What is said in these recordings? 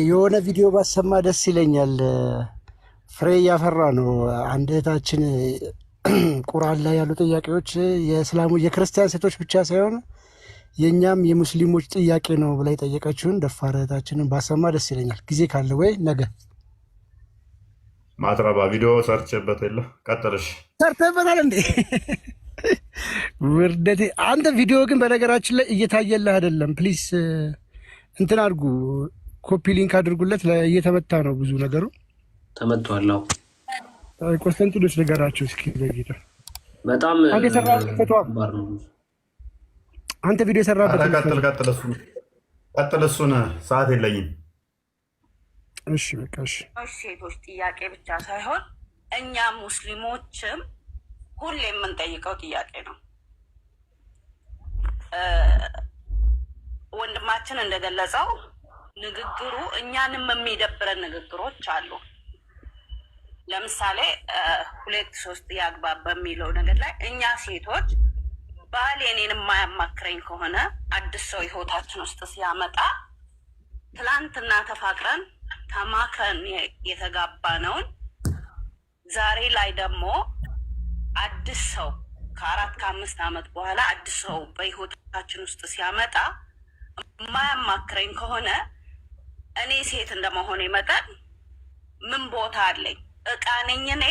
የሆነ ቪዲዮ ባሰማ ደስ ይለኛል። ፍሬ እያፈራ ነው። አንድ እህታችን ቁርአን ላይ ያሉ ጥያቄዎች የእስላሙ የክርስቲያን ሴቶች ብቻ ሳይሆን የእኛም የሙስሊሞች ጥያቄ ነው ብላ የጠየቀችውን ደፋር እህታችንን ባሰማ ደስ ይለኛል። ጊዜ ካለ ወይ ነገ ማትረባ ቪዲዮ ሰርቼበት የለ ቀጥልሽ ሰርተበታል እንዴ? ውርደቴ። አንተ ቪዲዮ ግን በነገራችን ላይ እየታየልህ አይደለም። ፕሊስ እንትን አድርጉ፣ ኮፒ ሊንክ አድርጉለት። እየተመታ ነው ብዙ ነገሩ ተመቷል። ቆስጠንጢኖስ ነገራቸው እስኪ በጌታ በጣም አንተ የሰራበት አንተ ቪዲዮ የሰራበት ቀጥል። እሱን ሰዓት የለኝም። እሺ በቃ እሺ። ሴቶች ጥያቄ ብቻ ሳይሆን እኛ ሙስሊሞችም ሁሌ የምንጠይቀው ጥያቄ ነው። ወንድማችን እንደገለጸው ንግግሩ እኛንም የሚደብረን ንግግሮች አሉ። ለምሳሌ 2-3 ያግባብ በሚለው ነገር ላይ እኛ ሴቶች ባል የኔን የማያማክረኝ ከሆነ አዲስ ሰው ህይወታችን ውስጥ ሲያመጣ ትላንትና ተፋቅረን ተማክረን የተጋባነውን ዛሬ ላይ ደግሞ አዲስ ሰው ከ4-5 ዓመት በኋላ አዲስ ሰው በህይወታችን ውስጥ ሲያመጣ የማያማክረኝ ከሆነ እኔ ሴት እንደመሆኔ መጠን ምን ቦታ አለኝ? እቃ ነኝ እኔ?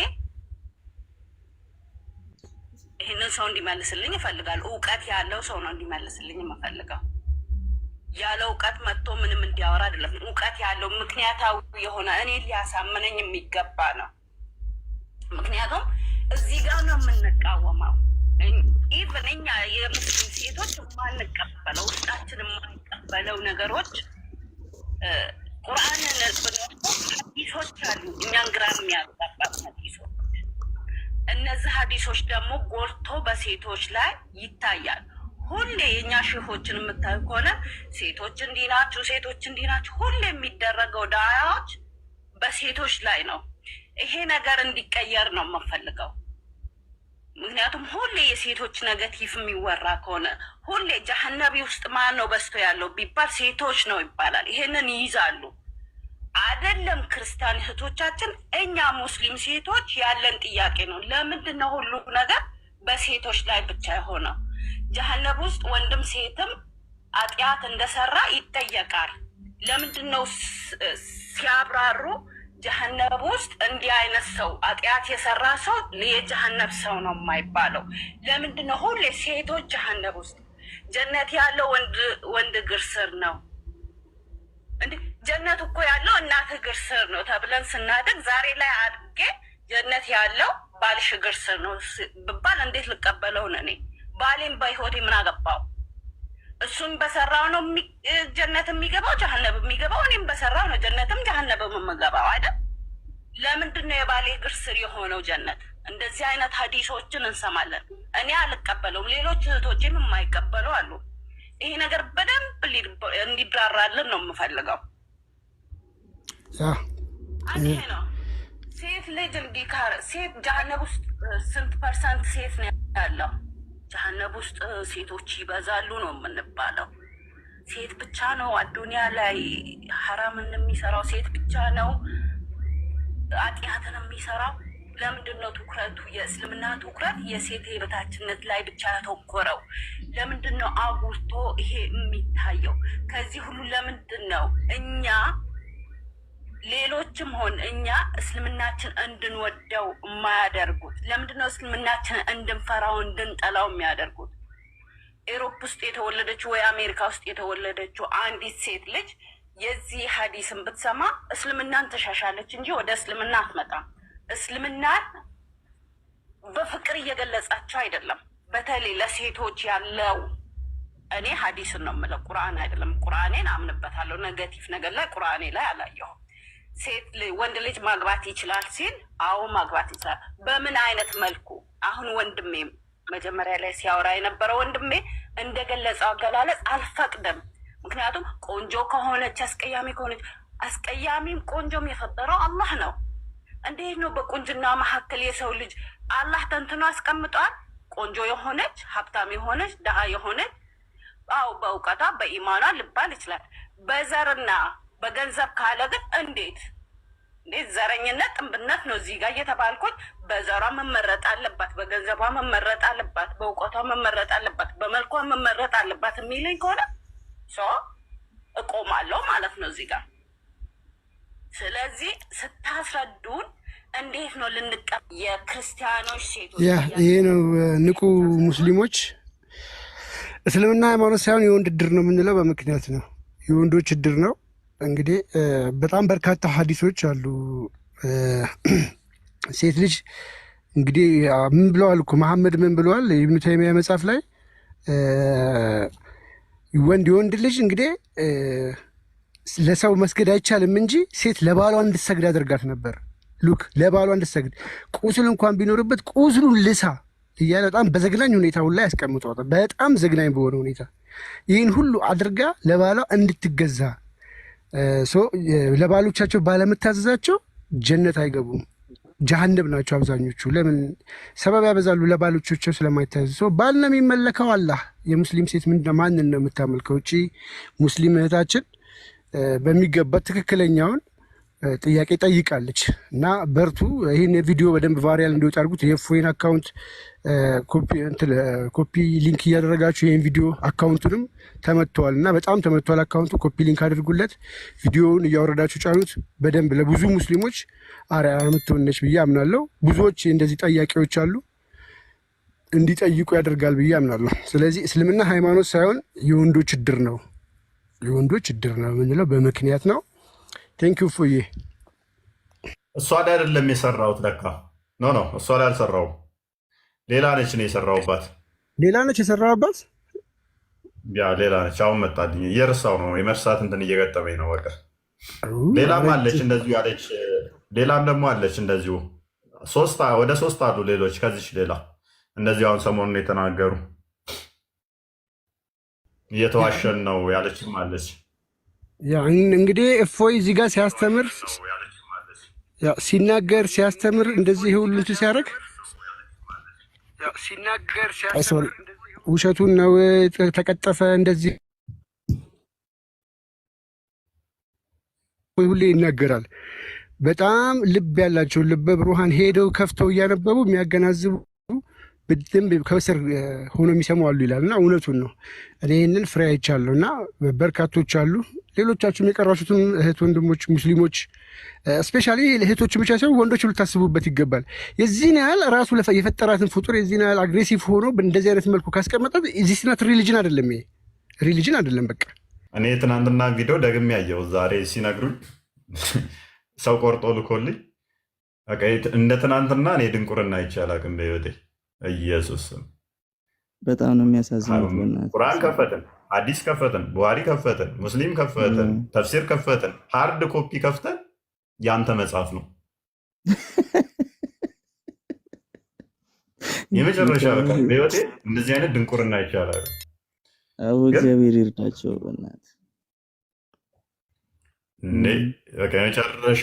ይህንን ሰው እንዲመልስልኝ ይፈልጋል። እውቀት ያለው ሰው ነው እንዲመልስልኝ የምፈልገው። ያለ እውቀት መጥቶ ምንም እንዲያወራ አይደለም። እውቀት ያለው ምክንያታዊ የሆነ እኔ ሊያሳምነኝ የሚገባ ነው። ምክንያቱም እዚህ ጋር ነው የምንቃወመው። ኢቨን እኛ የሙስሊም ሴቶች የማንቀበለው ውስጣችን የማንቀበለው ነገሮች ቁርአንን ሀዲሶች አሉ፣ እኛን ግራ የሚያጋባት ሀዲሶች። እነዚህ ሀዲሶች ደግሞ ጎልቶ በሴቶች ላይ ይታያል። ሁሌ የእኛ ሼሆችን የምታዩ ከሆነ ሴቶች እንዲህ ናችሁ፣ ሴቶች እንዲህ ናችሁ፣ ሁሌ የሚደረገው ዳያዎች በሴቶች ላይ ነው። ይሄ ነገር እንዲቀየር ነው የምንፈልገው። ምክንያቱም ሁሌ የሴቶች ነገቲቭ የሚወራ ከሆነ ሁሌ ጀሀነቢ ውስጥ ማን ነው በስቶ ያለው ቢባል ሴቶች ነው ይባላል። ይሄንን ይይዛሉ። አይደለም ክርስቲያን እህቶቻችን፣ እኛ ሙስሊም ሴቶች ያለን ጥያቄ ነው። ለምንድን ነው ሁሉ ነገር በሴቶች ላይ ብቻ የሆነው? ጀሀነብ ውስጥ ወንድም ሴትም አጥያት እንደሰራ ይጠየቃል። ለምንድን ነው ሲያብራሩ ጀሀነብ ውስጥ እንዲህ አይነት ሰው አጥያት የሰራ ሰው የጀሀነብ ሰው ነው የማይባለው? ለምንድን ነው ሁሌ ሴቶች ጀሀነብ ውስጥ? ጀነት ያለው ወንድ እግር ስር ነው እንዴ? ጀነት እኮ ያለው እናት እግር ስር ነው ተብለን ስናድግ ዛሬ ላይ አድጌ ጀነት ያለው ባልሽ እግር ስር ነው ብባል እንዴት ልቀበለው ነው? እኔ ባሌም በህይወቴ ምን አገባው? እሱም በሰራው ነው ጀነት የሚገባው ጀሀነብ የሚገባው። እኔም በሰራው ነው ጀነትም ጀሀነብም የምገባው አይደል? ለምንድን ነው የባሌ እግር ስር የሆነው ጀነት? እንደዚህ አይነት ሀዲሶችን እንሰማለን። እኔ አልቀበለውም፣ ሌሎች እህቶችም የማይቀበሉ አሉ። ይሄ ነገር በደንብ እንዲብራራልን ነው የምፈልገው። ይሄ ነው ሴት ልጅ ሴት ጀሀነብ ውስጥ ስንት ፐርሰንት ሴት ነው ያለው? ጀሀነብ ውስጥ ሴቶች ይበዛሉ ነው የምንባለው። ሴት ብቻ ነው አዱኒያ ላይ ሐራምን የሚሰራው? ሴት ብቻ ነው አጥያትን የሚሰራው? ለምንድን ነው ትኩረቱ የእስልምና ትኩረት የሴት የበታችነት ላይ ብቻ ያተኮረው? ለምንድን ነው አጉልቶ ይሄ የሚታየው? ከዚህ ሁሉ ለምንድን ነው እኛ ሌሎችም ሆን እኛ እስልምናችን እንድንወደው የማያደርጉት? ለምንድን ነው እስልምናችን እንድንፈራው እንድንጠላው የሚያደርጉት? ኤሮፕ ውስጥ የተወለደችው ወይ አሜሪካ ውስጥ የተወለደችው አንዲት ሴት ልጅ የዚህ ሀዲስን ብትሰማ እስልምናን ተሻሻለች እንጂ ወደ እስልምና አትመጣም። እስልምናን በፍቅር እየገለጻቸው አይደለም። በተለይ ለሴቶች ያለው እኔ ሀዲስን ነው የምለው፣ ቁርአን አይደለም። ቁርአኔን አምንበታለሁ። ኔጌቲቭ ነገር ላይ ቁርአኔ ላይ አላየሁም። ወንድ ልጅ ማግባት ይችላል ሲል፣ አዎ ማግባት ይችላል። በምን አይነት መልኩ? አሁን ወንድሜ መጀመሪያ ላይ ሲያወራ የነበረው ወንድሜ እንደገለጸው አገላለጽ አልፈቅድም። ምክንያቱም ቆንጆ ከሆነች አስቀያሚ ከሆነች፣ አስቀያሚም ቆንጆም የፈጠረው አላህ ነው። እንዴት ነው በቁንጅና መካከል የሰው ልጅ አላህ ተንትኖ አስቀምጧል? ቆንጆ የሆነች ሀብታም የሆነች ድሃ የሆነች፣ አዎ በእውቀቷ በኢማኗ ልባል ይችላል። በዘርና በገንዘብ ካለ ግን እንዴት ዘረኝነት ጥንብነት ነው እዚህ ጋር እየተባልኩኝ በዘሯ መመረጥ አለባት፣ በገንዘቧ መመረጥ አለባት፣ በእውቀቷ መመረጥ አለባት፣ በመልኳ መመረጥ አለባት የሚለኝ ከሆነ እቆማለሁ ማለት ነው እዚህ ጋር። ስለዚህ ስታስረዱን እንዴት ነው የክርስቲያኖች ሴቶች ይሄ ነው ንቁ ሙስሊሞች እስልምና ሃይማኖት ሳይሆን የወንድ እድር ነው የምንለው በምክንያት ነው። የወንዶች እድር ነው። እንግዲህ በጣም በርካታ ሀዲሶች አሉ። ሴት ልጅ እንግዲህ ምን ብለዋል እኮ መሐመድ ምን ብለዋል? ኢብኑ ተይሚያ መጽሐፍ ላይ የወንድ ልጅ እንግዲህ ለሰው መስገድ አይቻልም እንጂ ሴት ለባሏ እንድትሰግድ አድርጋት ነበር። ሉክ ለባሏ እንድትሰግድ ቁስል እንኳን ቢኖርበት ቁስሉን ልሳ እያለ በጣም በዘግናኝ ሁኔታ ሁላ ያስቀምጧታል። በጣም ዘግናኝ በሆነ ሁኔታ ይህን ሁሉ አድርጋ ለባሏ እንድትገዛ ለባሎቻቸው ባለመታዘዛቸው ጀነት አይገቡም፣ ጀሃነም ናቸው አብዛኞቹ። ለምን ሰበብ ያበዛሉ? ለባሎቻቸው ስለማይታዘዙ። ባል ነው የሚመለከው አላህ። የሙስሊም ሴት ማንን ነው የምታመልከው? እቺ ሙስሊም እህታችን በሚገባ ትክክለኛውን ጥያቄ ጠይቃለች። እና በርቱ። ይህን ቪዲዮ በደንብ ቫይራል እንዲወጣ አድርጉት። የፎይን አካውንት ኮፒ ሊንክ እያደረጋችሁ ይህን ቪዲዮ አካውንቱንም ተመቷል እና በጣም ተመቷል አካውንቱ። ኮፒ ሊንክ አድርጉለት። ቪዲዮውን እያወረዳችሁ ጫኑት። በደንብ ለብዙ ሙስሊሞች አርአያ የምትሆነች ብዬ አምናለሁ። ብዙዎች እንደዚህ ጠያቂዎች አሉ፣ እንዲጠይቁ ያደርጋል ብዬ አምናለሁ። ስለዚህ እስልምና ሃይማኖት ሳይሆን የወንዶች እድር ነው። የወንዶች እድር ነው የምንለው በምክንያት ነው። ቴንኪዩ ፎዬ። እሷ ላይ አይደለም የሰራሁት ለካ ኖ እሷ ላይ አልሰራሁም። ሌላ ነች ነው የሰራሁባት። ሌላ ነች የሰራሁባት። ያ ሌላ ነች። አሁን መጣልኝ። እየረሳሁ ነው። የመርሳት እንትን እየገጠመኝ ነው። በቃ ሌላም አለች እንደዚሁ ያለች። ሌላም ደግሞ አለች እንደዚሁ ወደ ሶስት አሉ ሌሎች ከዚች ሌላ እንደዚሁ አሁን ሰሞኑን የተናገሩ እየተዋሸን ነው ያለችም አለች። እንግዲህ እፎይ እዚህ ጋር ሲያስተምር ሲናገር ሲያስተምር እንደዚህ ሁሉ እንትን ሲያደርግ ውሸቱን ነው ተቀጠፈ እንደዚህ ሁሌ ይናገራል። በጣም ልብ ያላቸው ልበ ብሩሃን ሄደው ከፍተው እያነበቡ የሚያገናዝቡ በደንብ ከስር ሆኖ የሚሰሙ አሉ ይላል እና እውነቱን ነው። እኔ ይህንን ፍሬ አይቻለሁ እና በርካቶች አሉ። ሌሎቻችሁም የቀራችሁትም እህት ወንድሞች ሙስሊሞች ስፔሻሊ እህቶች ብቻ ሳይሆን ወንዶች ልታስቡበት ይገባል። የዚህን ያህል ራሱ የፈጠራትን ፍጡር የዚህን ያህል አግሬሲቭ ሆኖ በእንደዚህ አይነት መልኩ ካስቀመጣት እዚህ ስናት ሪሊጅን አይደለም፣ ይሄ ሪሊጅን አይደለም። በቃ እኔ ትናንትና ቪዲዮ ደግሜ ያየው ዛሬ ሲነግሩኝ ሰው ቆርጦ ልኮልኝ እንደ ትናንትና እኔ ድንቁርና አይቻል አቅም በህይወቴ ኢየሱስ በጣም ነው የሚያሳዝነው። ቁርአን ከፈትን፣ ሐዲስ ከፈትን፣ ቡሃሪ ከፈትን፣ ሙስሊም ከፈትን፣ ተፍሲር ከፈትን፣ ሃርድ ኮፒ ከፍተን ያንተ መጽሐፍ ነው የመጨረሻ። በቃ በህይወቴ እንደዚህ አይነት ድንቁርና ይቻላል። አዎ እግዚአብሔር ይርዳቸው በእናት በቃ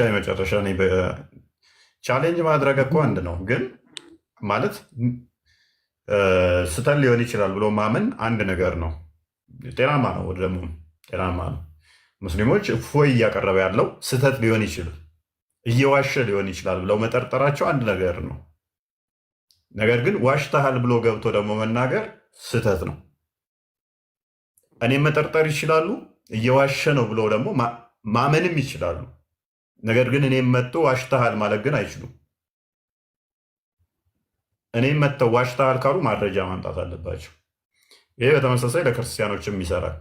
የመጨረሻ ቻሌንጅ ማድረግ እኮ አንድ ነው፣ ግን ማለት ስተን ሊሆን ይችላል ብሎ ማመን አንድ ነገር ነው። ጤናማ ነው፣ ደግሞ ጤናማ ነው። ሙስሊሞች እፎይ እያቀረበ ያለው ስተት ሊሆን ይችላል፣ እየዋሸ ሊሆን ይችላል ብለው መጠርጠራቸው አንድ ነገር ነው። ነገር ግን ዋሽተሃል ብሎ ገብቶ ደግሞ መናገር ስተት ነው። እኔም መጠርጠር ይችላሉ፣ እየዋሸ ነው ብሎ ደግሞ ማመንም ይችላሉ። ነገር ግን እኔም መጥቶ ዋሽተሃል ማለት ግን አይችሉም። እኔም መጥተው ዋሽተሃል ካሉ ማድረጃ ማምጣት አለባቸው። ይሄ በተመሳሳይ ለክርስቲያኖችም ይሰራል፣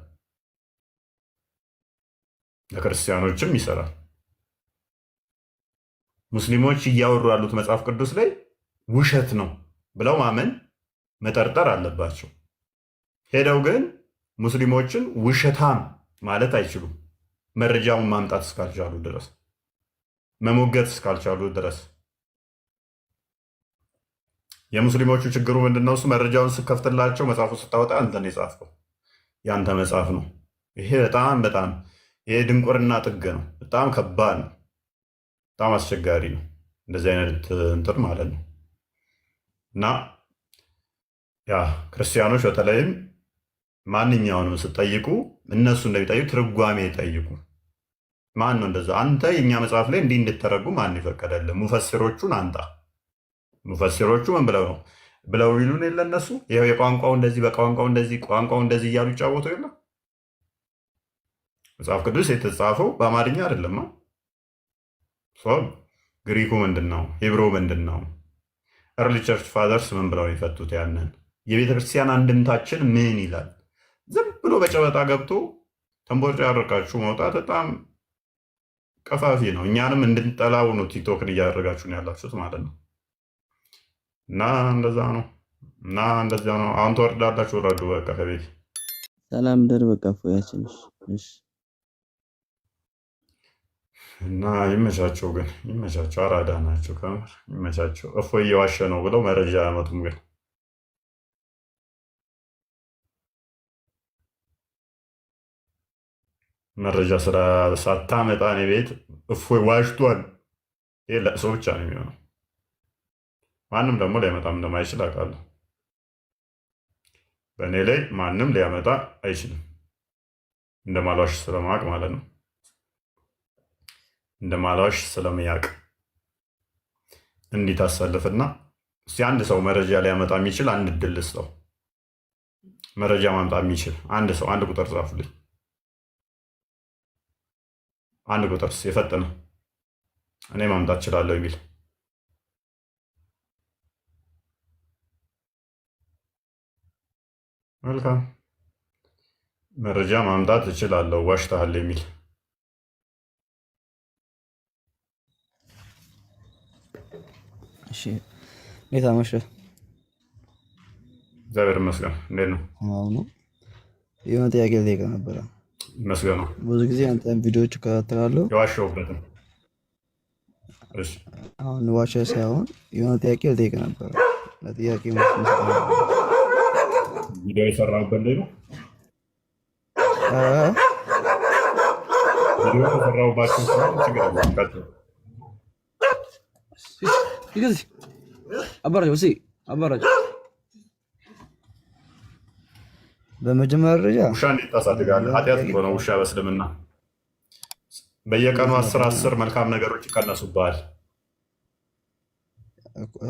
ለክርስቲያኖችም ይሰራል። ሙስሊሞች እያወሩ ያሉት መጽሐፍ ቅዱስ ላይ ውሸት ነው ብለው ማመን መጠርጠር አለባቸው። ሄደው ግን ሙስሊሞችን ውሸታም ማለት አይችሉም፣ መረጃውን ማምጣት እስካልቻሉ ድረስ፣ መሞገት እስካልቻሉ ድረስ። የሙስሊሞቹ ችግሩ ምንድነው? እሱ መረጃውን ስከፍትላቸው መጽሐፉ ስታወጣ አንተን የጻፍከው ያንተ መጽሐፍ ነው። ይሄ በጣም ይሄ ድንቁርና ጥግ ነው። በጣም ከባድ ነው። በጣም አስቸጋሪ ነው። እንደዚህ አይነት እንትን ማለት ነው። እና ያ ክርስቲያኖች በተለይም ማንኛውንም ስጠይቁ እነሱ እንደሚጠይቁ ትርጓሜ ጠይቁ። ማን ነው እንደዛ? አንተ የእኛ መጽሐፍ ላይ እንዲህ እንድተረጉም ማን ይፈቀደልህ? ሙፈሲሮቹን አንጣ። ሙፈሲሮቹ ምን ብለው ነው ብለው ይሉን የለ እነሱ ይኸው የቋንቋው እንደዚህ በቋንቋው እንደዚህ ቋንቋው እንደዚህ እያሉ ይጫወቱ የለ። መጽሐፍ ቅዱስ የተጻፈው በአማርኛ አይደለም። ግሪኩ ምንድን ነው? ሂብሮ ምንድን ነው? እርሊ ቸርች ፋዘርስ ምን ብለው የፈቱት? ያንን የቤተ ክርስቲያን አንድምታችን ምን ይላል? ዝም ብሎ በጨበጣ ገብቶ ተንቦጫ ያደርጋችሁ መውጣት በጣም ቀፋፊ ነው። እኛንም እንድንጠላው ነው ቲክቶክን እያደረጋችሁ ነው ያላችሁት ማለት ነው። እና እንደዛ ነው እና እንደዛ ነው። አሁን ትወርዳላችሁ፣ ወረዱ በቃ ከቤት ሰላም ደር በቃ ፎያችን እሺ። እና ይመቻቸው፣ ግን ይመቻቸው። አራዳ ናቸው ከምር ይመቻቸው። እፎይ እየዋሸ ነው ብለው መረጃ አያመጡም። ግን መረጃ ስራ ሳታመጣ እኔ ቤት እፎይ ዋሽቷል። ይህ ለእሶ ብቻ ነው የሚሆነው። ማንም ደግሞ ሊያመጣም እንደማይችል አውቃለሁ። በእኔ ላይ ማንም ሊያመጣ አይችልም፣ እንደማልዋሽ ስለማወቅ ማለት ነው። እንደማልዋሽ ስለሚያውቅ እንዲህ ታሰልፍና እስኪ አንድ ሰው መረጃ ሊያመጣ የሚችል አንድ እድል ስጠው። መረጃ ማምጣት የሚችል አንድ ሰው አንድ ቁጥር ጻፉልኝ። አንድ ቁጥር የፈጠነ እኔ ማምጣት እችላለሁ የሚል መልካም። መረጃ ማምጣት እችላለሁ ዋሽተሃል የሚል እሺ። እንዴት አመሸህ? እግዚአብሔር ይመስገን። እንዴት ነው? አሁን የሆነ ጥያቄ ልጠይቅህ ነበረ። ይመስገን ነው። ብዙ ጊዜ አንተን ቪዲዮዎች እከታተላለሁ። የዋሸሁበትም አሁን ዋሸ ሳይሆን የሆነ ጥያቄ ልጠይቅህ ነበረ። ለጥያቄ ቪዲዮ የሰራሁበት ላይ ነው። ቪዲዮ ከሰራሁባቸው ችግር በመጀመሪያ ደረጃ ውሻ እንዴት ታሳድጋለህ? ኃጢአት እኮ ነው ውሻ በእስልምና በየቀኑ 10 መልካም ነገሮች ይቀነሱብሃል።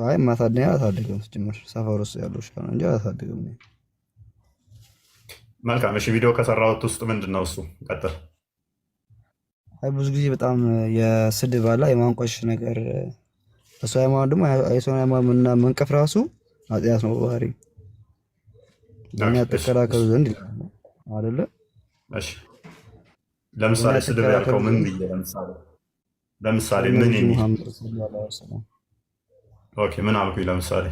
አይ ማሳደግ አላሳድግም። ስትጀምር ሰፈር ውስጥ ያለው ውሻ ነው እንጂ አላሳድግም። መልካም እሺ። ቪዲዮ ከሰራሁት ውስጥ ምንድን ነው እሱ? ቀጥል። አይ ብዙ ጊዜ በጣም የስድብ አለ የማንቋሸሽ ነገር እሱ ሃይማኖት ደግሞ የሰውን ሃይማኖትና መንቀፍ ራሱ ኃጢአት ነው ባህሪ ለኛ ተከራከሩ ዘንድ አይደለ? እሺ ለምሳሌ ስድብ ያልከው ምን ብዬ? ለምሳሌ ምን የሚል ኦኬ፣ ምን አልኩኝ? ለምሳሌ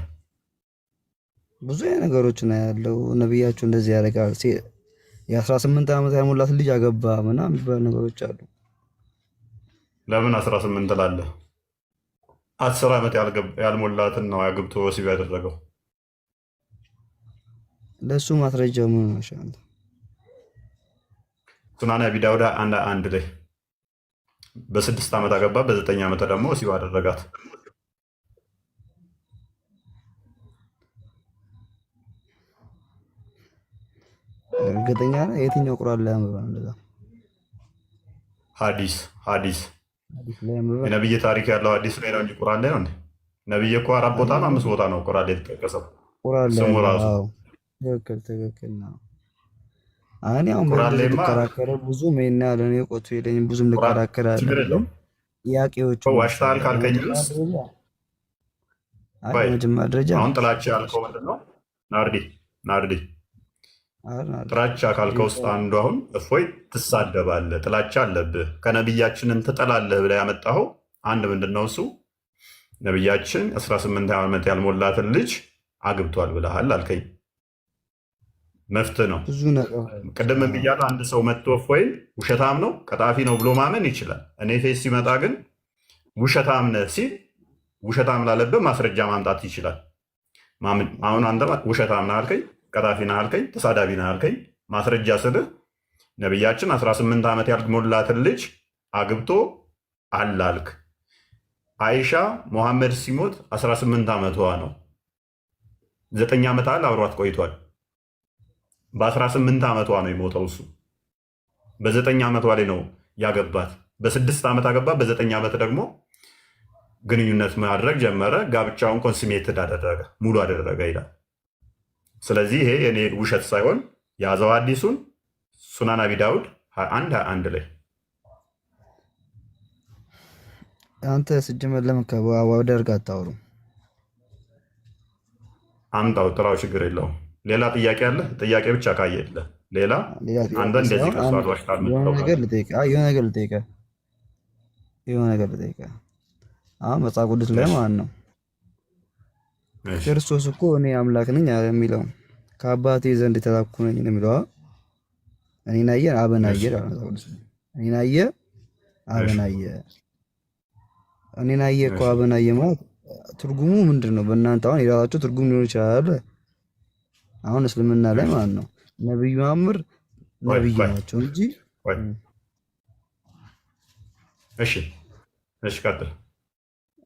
ብዙ ነገሮች ነው ያለው። ነብያችሁ እንደዚህ ያደርጋል፣ የ18 ዓመት ያልሞላት ልጅ አገባ ምናምን የሚባሉ ነገሮች አሉ። ለምን 18 ትላለህ? 10 ዓመት ያልሞላትን ነው አግብቶ ወሲብ ያደረገው። ለሱ ማስረጃው ምን ነው? ሻንተ ሱናን አቢ ዳውድ 1:1 ላይ በ6 ዓመት አገባ፣ በ9 ዓመት ደግሞ ወሲብ አደረጋት። እርግጠኛ ነህ? የትኛው ቁርአን ላይ አንብበን እንደዛ? ሐዲስ የነብይ ታሪክ ያለው ሐዲስ ላይ ነው እንጂ ቁርአን ላይ ነው እንዴ? ነብይ እኮ 4 ቦታ ነው 5 ቦታ ነው ቁርአን ላይ የተጠቀሰው ስሙ ራሱ። ትክክል ነው። እኔ አሁን በዚህ ልከራከር ብዙ ምን ያለ ነው የቆጡ የለኝም ብዙም ልከራከር አይደለም። ጥያቄዎቹ ዋሽታል ካልከኝስ አይ መጀመሪያ ደረጃ አሁን ጥላቻ ያልከው ምንድን ነው? ናርዲ ጥላቻ ካልከው ውስጥ አንዱ አሁን እፎይ ትሳደባለህ፣ ጥላቻ አለብህ፣ ከነብያችንን ትጠላለህ ብለህ ያመጣኸው አንድ ምንድን ነው እሱ? ነብያችን 18 ዓመት ያልሞላትን ልጅ አግብቷል ብለሃል አልከኝ። መፍትህ ነው። ቅድም ብያለሁ። አንድ ሰው መጥቶ እፎይ ውሸታም ነው ቀጣፊ ነው ብሎ ማመን ይችላል። እኔ ፌስ ሲመጣ ግን ውሸታም ነህ ሲል ውሸታም ላለብህ ማስረጃ ማምጣት ይችላል። አሁን አንተ ውሸታም ነህ አልከኝ፣ ቀጣፊ ነህ አልከኝ፣ ተሳዳቢ ነህ አልከኝ። ማስረጃ ስልህ ነቢያችን 18 ዓመት ያልሞላትን ልጅ አግብቶ አላልክ። አይሻ ሙሐመድ ሲሞት 18 ዓመቷ ነው። 9 ዓመት አለ አብሯት ቆይቷል። በ18 ዓመቷ ነው የሞተው እሱ። በ9 ዓመቷ ላይ ነው ያገባት። በ6 ዓመት አገባ፣ በ9 ዓመት ደግሞ ግንኙነት ማድረግ ጀመረ። ጋብቻውን ኮንሱሜትድ አደረገ፣ ሙሉ አደረገ ይላል። ስለዚህ ይሄ የኔ ውሸት ሳይሆን የያዘው አዲሱን ሱናን አቢ ዳውድ 21 ላይ አንተ ስጀመር ለምን ወደ እርግ አታወሩ? አምጣው፣ ጥራው፣ ችግር የለውም። ሌላ ጥያቄ አለ? ጥያቄ ብቻ ካየለ ሌላ አንተ እንደዚህ ከሷል ዋሽታል የሆነ ነገር ልጠይቅህ። አሁን መጽሐፍ ቅዱስ ላይ ማለት ነው ክርስቶስ እኮ እኔ አምላክ ነኝ የሚለው ከአባቴ ዘንድ የተላኩ ነኝ ነው የሚለው። እኔን አየ አብን አየ፣ እኔን አየ አብን አየ። እኔን አየ እኮ አብን አየ ማለት ትርጉሙ ምንድን ነው? በእናንተ አሁን የራሳቸው ትርጉም ሊሆን ይችላል። አሁን እስልምና ላይ ማለት ነው ነብዩ መሐመድ ነብይ ናቸው እንጂ እሺ ቀጥል።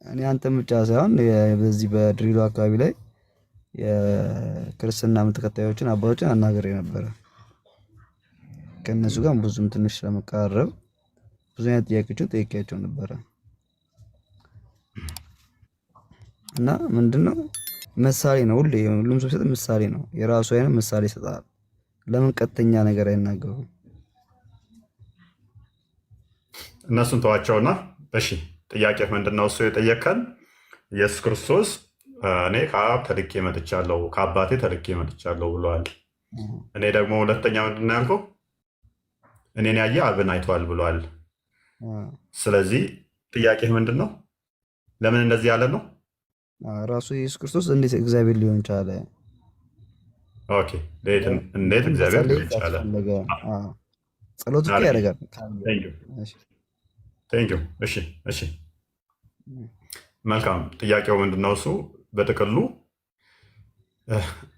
እኔ አንተም ብቻ ሳይሆን በዚህ በድሬዳዋ አካባቢ ላይ የክርስትና እምነት ተከታዮችን አባቶችን አናግሬ ነበረ። ከእነሱ ጋር ብዙም ትንሽ ለመቀራረብ ብዙ አይነት ጥያቄዎችን ጠይቄያቸው ነበረ እና ምንድነው ምሳሌ ነው ሁሉም ሰው ሲሰጥ ምሳሌ ነው፣ የራሱ አይነት ምሳሌ ይሰጣል። ለምን ቀጥተኛ ነገር አይናገሩም? እነሱን ተዋቸውና እሺ ጥያቄ ምንድነው? እሱ የጠየቀን ኢየሱስ ክርስቶስ እኔ ከአብ ተልኬ መጥቻለሁ ከአባቴ ተልኬ መጥቻለሁ ብሏል። እኔ ደግሞ ሁለተኛ ምንድነው ያልከው? እኔን ያየ አብን አይቷል ብሏል። ስለዚህ ጥያቄ ምንድነው? ለምን እንደዚህ ያለ ነው? ራሱ ኢየሱስ ክርስቶስ እንዴት እግዚአብሔር ሊሆን ቻለ? ኦኬ እንዴት እግዚአብሔር ሊሆን ቻለ? ጸሎት እኮ ያደርጋል። ቴንኪው። እሺ መልካም። ጥያቄው ምንድነው? እሱ በጥቅሉ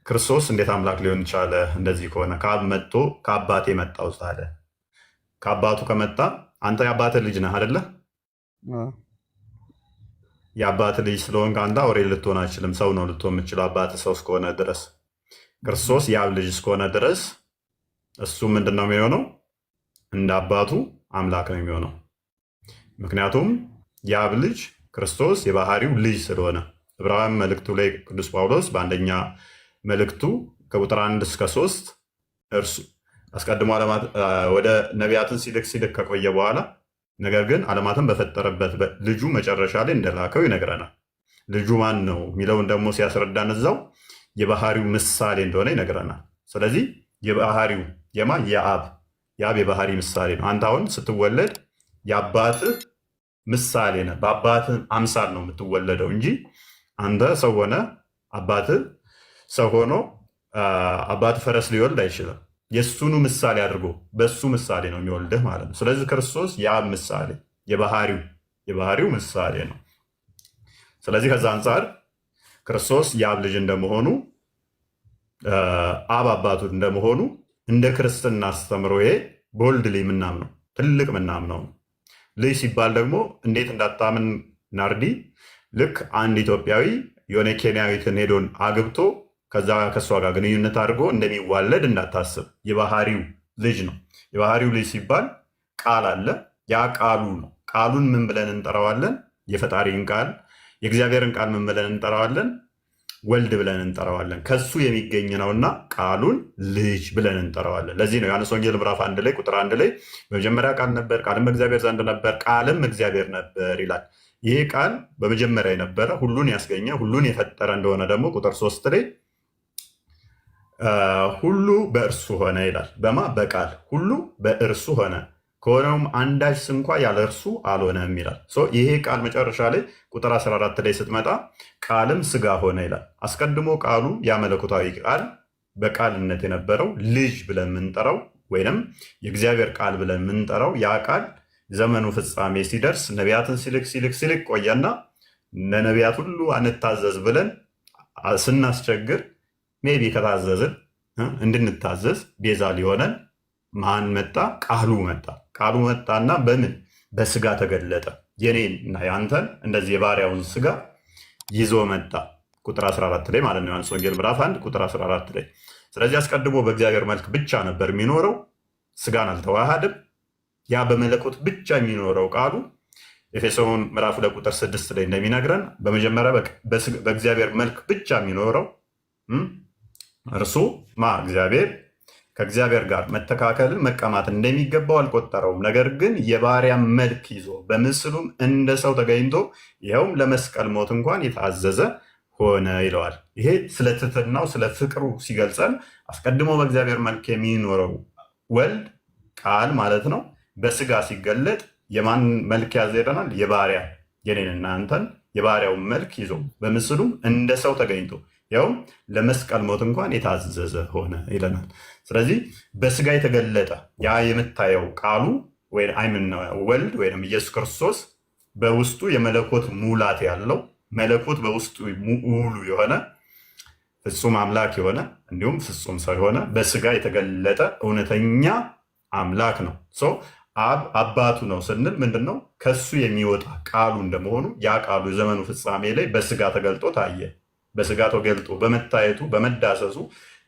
ክርስቶስ እንዴት አምላክ ሊሆን ቻለ? እንደዚህ ከሆነ ከአብ መጥቶ ከአባቴ መጣው ታለ። ከአባቱ ከመጣ አንተ የአባትህ ልጅ ነህ አይደለ? የአባትህ ልጅ ስለሆንክ አንተ አውሬ ልትሆን አይችልም። ሰው ነው ልትሆን የምችለው አባትህ ሰው እስከሆነ ድረስ። ክርስቶስ የአብ ልጅ እስከሆነ ድረስ እሱ ምንድን ነው የሚሆነው? እንደ አባቱ አምላክ ነው የሚሆነው። ምክንያቱም የአብ ልጅ ክርስቶስ የባህሪው ልጅ ስለሆነ ዕብራውያን መልእክቱ ላይ ቅዱስ ጳውሎስ በአንደኛ መልእክቱ ከቁጥር 1 እስከ 3 እርሱ አስቀድሞ ወደ ነቢያትን ሲልክ ከቆየ በኋላ ነገር ግን ዓለማትን በፈጠረበት ልጁ መጨረሻ ላይ እንደላከው ይነግረናል። ልጁ ማን ነው የሚለውን ደግሞ ሲያስረዳን እዛው የባህሪው ምሳሌ እንደሆነ ይነግረናል። ስለዚህ የባህሪው የአብ የባህሪ ምሳሌ ነው። አንተ አሁን ስትወለድ የአባትህ ምሳሌ ነህ። በአባትህ አምሳል ነው የምትወለደው እንጂ አንተ ሰው ሆነ አባትህ ሰው ሆኖ አባትህ ፈረስ ሊወልድ አይችልም። የእሱኑ ምሳሌ አድርጎ በእሱ ምሳሌ ነው የሚወልድህ ማለት ነው። ስለዚህ ክርስቶስ የአብ ምሳሌ የባህሪው ምሳሌ ነው። ስለዚህ ከዛ አንጻር ክርስቶስ የአብ ልጅ እንደመሆኑ አብ አባቱ እንደመሆኑ እንደ ክርስትና አስተምሮ ይሄ በወልድ ላይ ምናምነው ትልቅ ምናምነው። ልጅ ሲባል ደግሞ እንዴት እንዳታምን ናርዲ፣ ልክ አንድ ኢትዮጵያዊ የሆነ ኬንያዊትን ሄዶን አግብቶ ከዛ ከእሷ ጋር ግንኙነት አድርጎ እንደሚዋለድ እንዳታስብ። የባህሪው ልጅ ነው። የባህሪው ልጅ ሲባል ቃል አለ። ያ ቃሉ ነው። ቃሉን ምን ብለን እንጠራዋለን? የፈጣሪን ቃል የእግዚአብሔርን ቃል ምን ብለን እንጠራዋለን? ወልድ ብለን እንጠራዋለን። ከሱ የሚገኝ ነውና ቃሉን ልጅ ብለን እንጠራዋለን። ለዚህ ነው ዮሐንስ ወንጌል ምዕራፍ 1 ላይ ቁጥር 1 ላይ በመጀመሪያ ቃል ነበር፣ ቃልም በእግዚአብሔር ዘንድ ነበር፣ ቃልም እግዚአብሔር ነበር ይላል። ይሄ ቃል በመጀመሪያ የነበረ ሁሉን ያስገኘ ሁሉን የፈጠረ እንደሆነ ደግሞ ቁጥር 3 ላይ ሁሉ በእርሱ ሆነ ይላል። በቃል ሁሉ በእርሱ ሆነ ከሆነውም አንዳች እንኳ ያለ እርሱ አልሆነም ይላል። ይሄ ቃል መጨረሻ ላይ ቁጥር 14 ላይ ስትመጣ ቃልም ስጋ ሆነ ይላል። አስቀድሞ ቃሉ ያ መለኮታዊ ቃል በቃልነት የነበረው ልጅ ብለን የምንጠራው ወይንም የእግዚአብሔር ቃል ብለን የምንጠራው ያ ቃል ዘመኑ ፍጻሜ ሲደርስ ነቢያትን ሲልክ ቆየና ለነቢያት ሁሉ አንታዘዝ ብለን ስናስቸግር ሜቢ ከታዘዝን እንድንታዘዝ ቤዛ ሊሆነን ማን መጣ? ቃሉ መጣ። ቃሉ መጣና በምን በስጋ ተገለጠ። የኔን እና የአንተን እንደዚህ የባሪያውን ስጋ ይዞ መጣ። ቁጥር 14 ላይ ማለት ነው። ዮሐንስ ወንጌል ምዕራፍ 1 ቁጥር 14 ላይ። ስለዚህ አስቀድሞ በእግዚአብሔር መልክ ብቻ ነበር የሚኖረው። ስጋን አልተዋሃድም። ያ በመለኮት ብቻ የሚኖረው ቃሉ ኤፌሶን ምዕራፍ 2 ቁጥር 6 ላይ እንደሚነግረን በመጀመሪያ በእግዚአብሔር መልክ ብቻ የሚኖረው እርሱ እግዚአብሔር ከእግዚአብሔር ጋር መተካከልን መቀማት እንደሚገባው አልቆጠረውም። ነገር ግን የባሪያ መልክ ይዞ በምስሉም እንደ ሰው ተገኝቶ ይኸውም ለመስቀል ሞት እንኳን የታዘዘ ሆነ ይለዋል። ይሄ ስለ ትሕትናው ስለ ፍቅሩ ሲገልጸን አስቀድሞ በእግዚአብሔር መልክ የሚኖረው ወልድ ቃል ማለት ነው በስጋ ሲገለጥ የማን መልክ ያዘ ይለናል? የባሪያ የኔንና አንተን የባሪያውን መልክ ይዞ በምስሉም እንደ ሰው ተገኝቶ ያውም ለመስቀል ሞት እንኳን የታዘዘ ሆነ ይለናል። ስለዚህ በስጋ የተገለጠ ያ የምታየው ቃሉ ወልድ ወይም ኢየሱስ ክርስቶስ በውስጡ የመለኮት ሙላት ያለው መለኮት በውስጡ ሙሉ የሆነ ፍጹም አምላክ የሆነ እንዲሁም ፍጹም ሰው የሆነ በስጋ የተገለጠ እውነተኛ አምላክ ነው። አብ አባቱ ነው ስንል ምንድን ነው? ከሱ የሚወጣ ቃሉ እንደመሆኑ ያ ቃሉ የዘመኑ ፍጻሜ ላይ በስጋ ተገልጦ ታየ። በስጋ ተገልጦ በመታየቱ በመዳሰሱ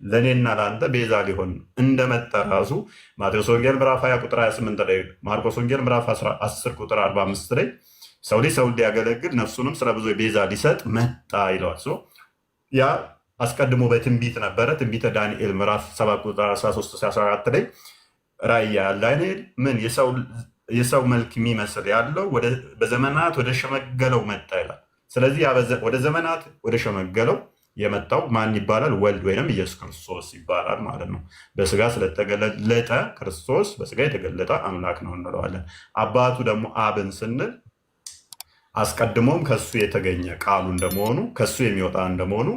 ለእኔና ለአንተ ቤዛ ሊሆን እንደመጣ ራሱ ማቴዎስ ወንጌል ምዕራፍ 20 ቁጥር 28 ላይ፣ ማርቆስ ወንጌል ምዕራፍ 10 ቁጥር 45 ላይ ሰው ሊያገለግል ነፍሱንም ስለ ብዙ ቤዛ ሊሰጥ መጣ ይለዋል። ያ አስቀድሞ በትንቢት ነበረ። ትንቢተ ዳንኤል ምዕራፍ 7 ቁጥር 13-14 ላይ ራእይ ያለ ምን የሰው መልክ የሚመስል ያለው በዘመናት ወደ ሸመገለው መጣ ይላል። ስለዚህ ወደ ዘመናት ወደ ሸመገለው የመጣው ማን ይባላል? ወልድ ወይም ኢየሱስ ክርስቶስ ይባላል ማለት ነው። በስጋ ስለተገለጠ ክርስቶስ በስጋ የተገለጠ አምላክ ነው እንለዋለን። አባቱ ደግሞ አብን ስንል አስቀድሞም ከሱ የተገኘ ቃሉ እንደመሆኑ ከሱ የሚወጣ እንደመሆኑ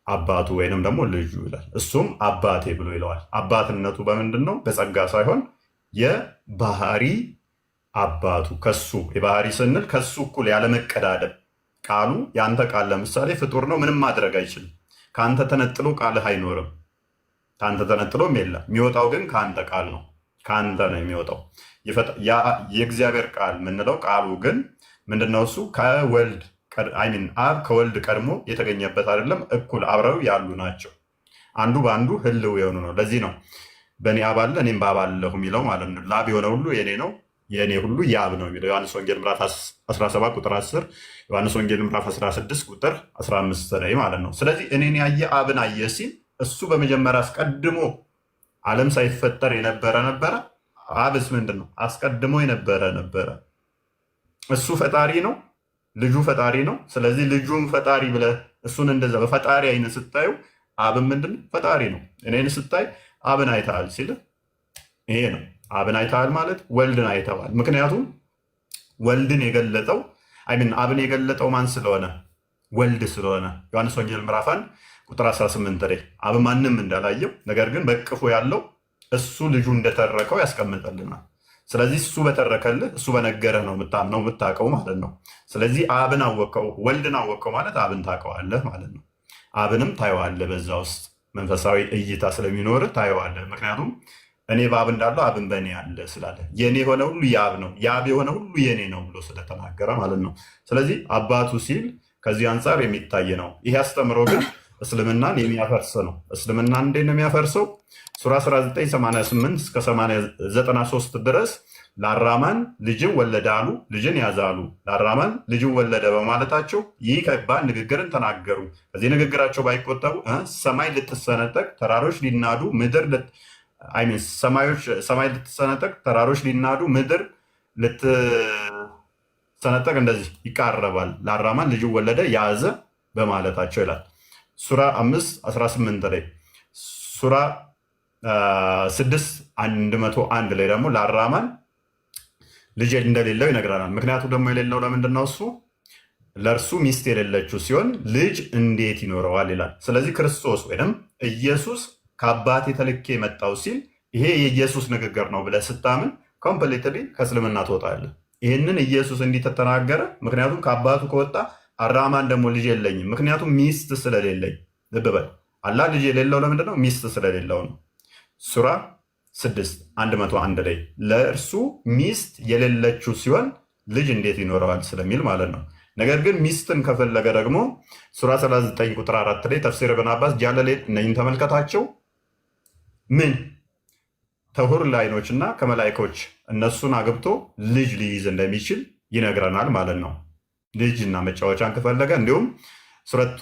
አባቱ ወይንም ደግሞ ልጁ ይላል። እሱም አባቴ ብሎ ይለዋል። አባትነቱ በምንድን ነው? በጸጋ ሳይሆን የባህሪ አባቱ ከሱ የባህሪ ስንል ከሱ እኩል ያለመቀዳደም ቃሉ የአንተ ቃል ለምሳሌ ፍጡር ነው፣ ምንም ማድረግ አይችልም። ከአንተ ተነጥሎ ቃልህ አይኖርም፣ ከአንተ ተነጥሎም የለም። የሚወጣው ግን ከአንተ ቃል ነው፣ ከአንተ ነው የሚወጣው። የእግዚአብሔር ቃል የምንለው ቃሉ ግን ምንድነው? እሱ ከወልድ አብ ከወልድ ቀድሞ የተገኘበት አይደለም፣ እኩል አብረው ያሉ ናቸው። አንዱ በአንዱ ህልው የሆኑ ነው። ለዚህ ነው በእኔ አብ አለ እኔም በአብ አለሁ የሚለው ማለት ነው። ለአብ የሆነ ሁሉ የኔ ነው፣ የእኔ ሁሉ የአብ ነው የሚለው ዮሐንስ ወንጌል ምዕራፍ 17 ቁጥር 10፣ ዮሐንስ ወንጌል ምዕራፍ 16 ቁጥር 15 ላይ ማለት ነው። ስለዚህ እኔን ያየ አብን አየ ሲል እሱ በመጀመሪያ አስቀድሞ ዓለም ሳይፈጠር የነበረ ነበረ። አብስ ምንድን ነው? አስቀድሞ የነበረ ነበረ። እሱ ፈጣሪ ነው፣ ልጁ ፈጣሪ ነው። ስለዚህ ልጁን ፈጣሪ ብለህ እሱን እንደዛ በፈጣሪ አይነት ስታዩ አብን ምንድን ፈጣሪ ነው። እኔን ስታይ አብን አይተሃል ሲል ይሄ ነው። አብን አይተሃል ማለት ወልድን አይተዋል። ምክንያቱም ወልድን የገለጠው አብን የገለጠው ማን ስለሆነ? ወልድ ስለሆነ። ዮሐንስ ወንጌል ምዕራፍ 1 ቁጥር 18 ላይ አብ ማንም እንዳላየው ነገር ግን በቅፎ ያለው እሱ ልጁ እንደተረከው ያስቀምጠልናል። ስለዚህ እሱ በተረከልህ እሱ በነገረህ ነው የምታምነው የምታውቀው ማለት ነው። ስለዚህ አብን አወቀው ወልድን አወቀው ማለት አብን ታውቀዋለህ ማለት ነው። አብንም ታየዋለህ። በዛ ውስጥ መንፈሳዊ እይታ ስለሚኖርህ ታየዋለህ። ምክንያቱም እኔ በአብ እንዳለው አብን በእኔ አለ ስላለ የእኔ የሆነ ሁሉ የአብ ነው፣ የአብ የሆነ ሁሉ የእኔ ነው ብሎ ስለተናገረ ማለት ነው። ስለዚህ አባቱ ሲል ከዚህ አንጻር የሚታይ ነው። ይሄ አስተምሮ ግን እስልምናን የሚያፈርስ ነው። እስልምና እንዴት ነው የሚያፈርሰው? ሱራ 1988 እስከ 93 ድረስ ለአራማን ልጅን ወለደ አሉ፣ ልጅን ያዘ አሉ። ለአራማን ልጅን ወለደ በማለታቸው ይህ ከባድ ንግግርን ተናገሩ። ከዚህ ንግግራቸው ባይቆጠቡ ሰማይ ልትሰነጠቅ ተራሮች ሊናዱ ምድር ሰማይ ልትሰነጠቅ ተራሮች ሊናዱ ምድር ልትሰነጠቅ እንደዚህ ይቃረባል። ለአራማን ልጅን ወለደ ያዘ በማለታቸው ይላል ሱራ 5:18 ላይ። ሱራ 6:101 ላይ ደግሞ ለአራማን ልጅ እንደሌለው ይነግረናል። ምክንያቱ ደግሞ የሌለው ለምንድን ነው? እሱ ለእርሱ ሚስት የሌለችው ሲሆን ልጅ እንዴት ይኖረዋል ይላል። ስለዚህ ክርስቶስ ወይም ኢየሱስ ከአባቴ ተልኬ መጣው ሲል ይሄ የኢየሱስ ንግግር ነው ብለህ ስታምን ኮምፕሊትሊ ከእስልምና ትወጣለህ። ይህንን ኢየሱስ እንዲህ ተናገረ። ምክንያቱም ከአባቱ ከወጣ አራማን ደግሞ ልጅ የለኝም፣ ምክንያቱም ሚስት ስለሌለኝ። ልብ በል አላህ ልጅ የሌለው ለምንድን ነው? ሚስት ስለሌለው ነው። ሱራ 6:101 ላይ ለእርሱ ሚስት የሌለችው ሲሆን ልጅ እንዴት ይኖረዋል ስለሚል ማለት ነው። ነገር ግን ሚስትን ከፈለገ ደግሞ ሱራ 39 ቁጥር 4 ላይ ተፍሲር ኢብን አባስ ጃለሌ እነኝን ተመልከታቸው። ምን ተሁር ላይኖች እና ከመላይኮች እነሱን አግብቶ ልጅ ሊይዝ እንደሚችል ይነግረናል ማለት ነው። ልጅ እና መጫወቻን ከፈለገ እንዲሁም ሱረቱ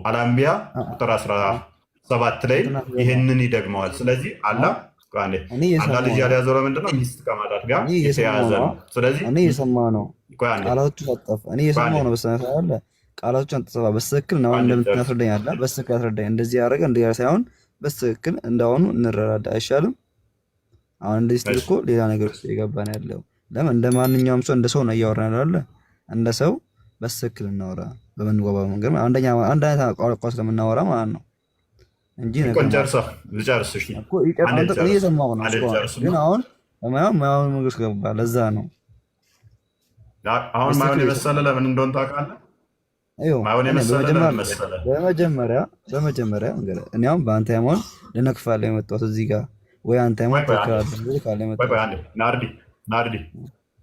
አልአንቢያ ቁጥር 17 ላይ ይህንን ይደግመዋል። ስለዚህ አላህ ልጅ ያልያዘው ለምንድን ነው? ሚስት ከማጣት ጋር የተያያዘ ነው። ስለዚህ እኔ የሰማሁ ነው። ቃላቱ ተጠፍ እኔ የሰማሁ ነው። በሰነ ያለ ቃላቶችን አንተሰባ በትክክል ነው እንደምትናስረዳኝ አለ። በትክክል አስረዳኝ። እንደዚህ ያደረገ እንደዚህ ሳይሆን በትክክል እንዳሁኑ እንረዳዳ አይሻልም? አሁን እንደዚህ ስትል እኮ ሌላ ነገር ውስጥ የገባን ያለው ለምን? እንደ ማንኛውም ሰው እንደ ሰው ነው እያወራን ያለ። እንደ ሰው በትክክል እናወራ በምንጓባው መንገድ አንድ አይነት ቋንቋ ስለምናወራ ማለት ነው እንጂ ነገር ልጨርስ እኮ እየሰማሁ ነው። ግን አሁን ማየውን መንገድ ገባ። ለዛ ነው አሁን ማየውን የመሰለ ለምን እንደሆነ ታውቃለህ? በመጀመሪያ እኔ አሁን በአንተ ሃይማኖት ልነቅፋለሁ የመጣሁት እዚህ ጋር ወይ አንተ ሃይማኖት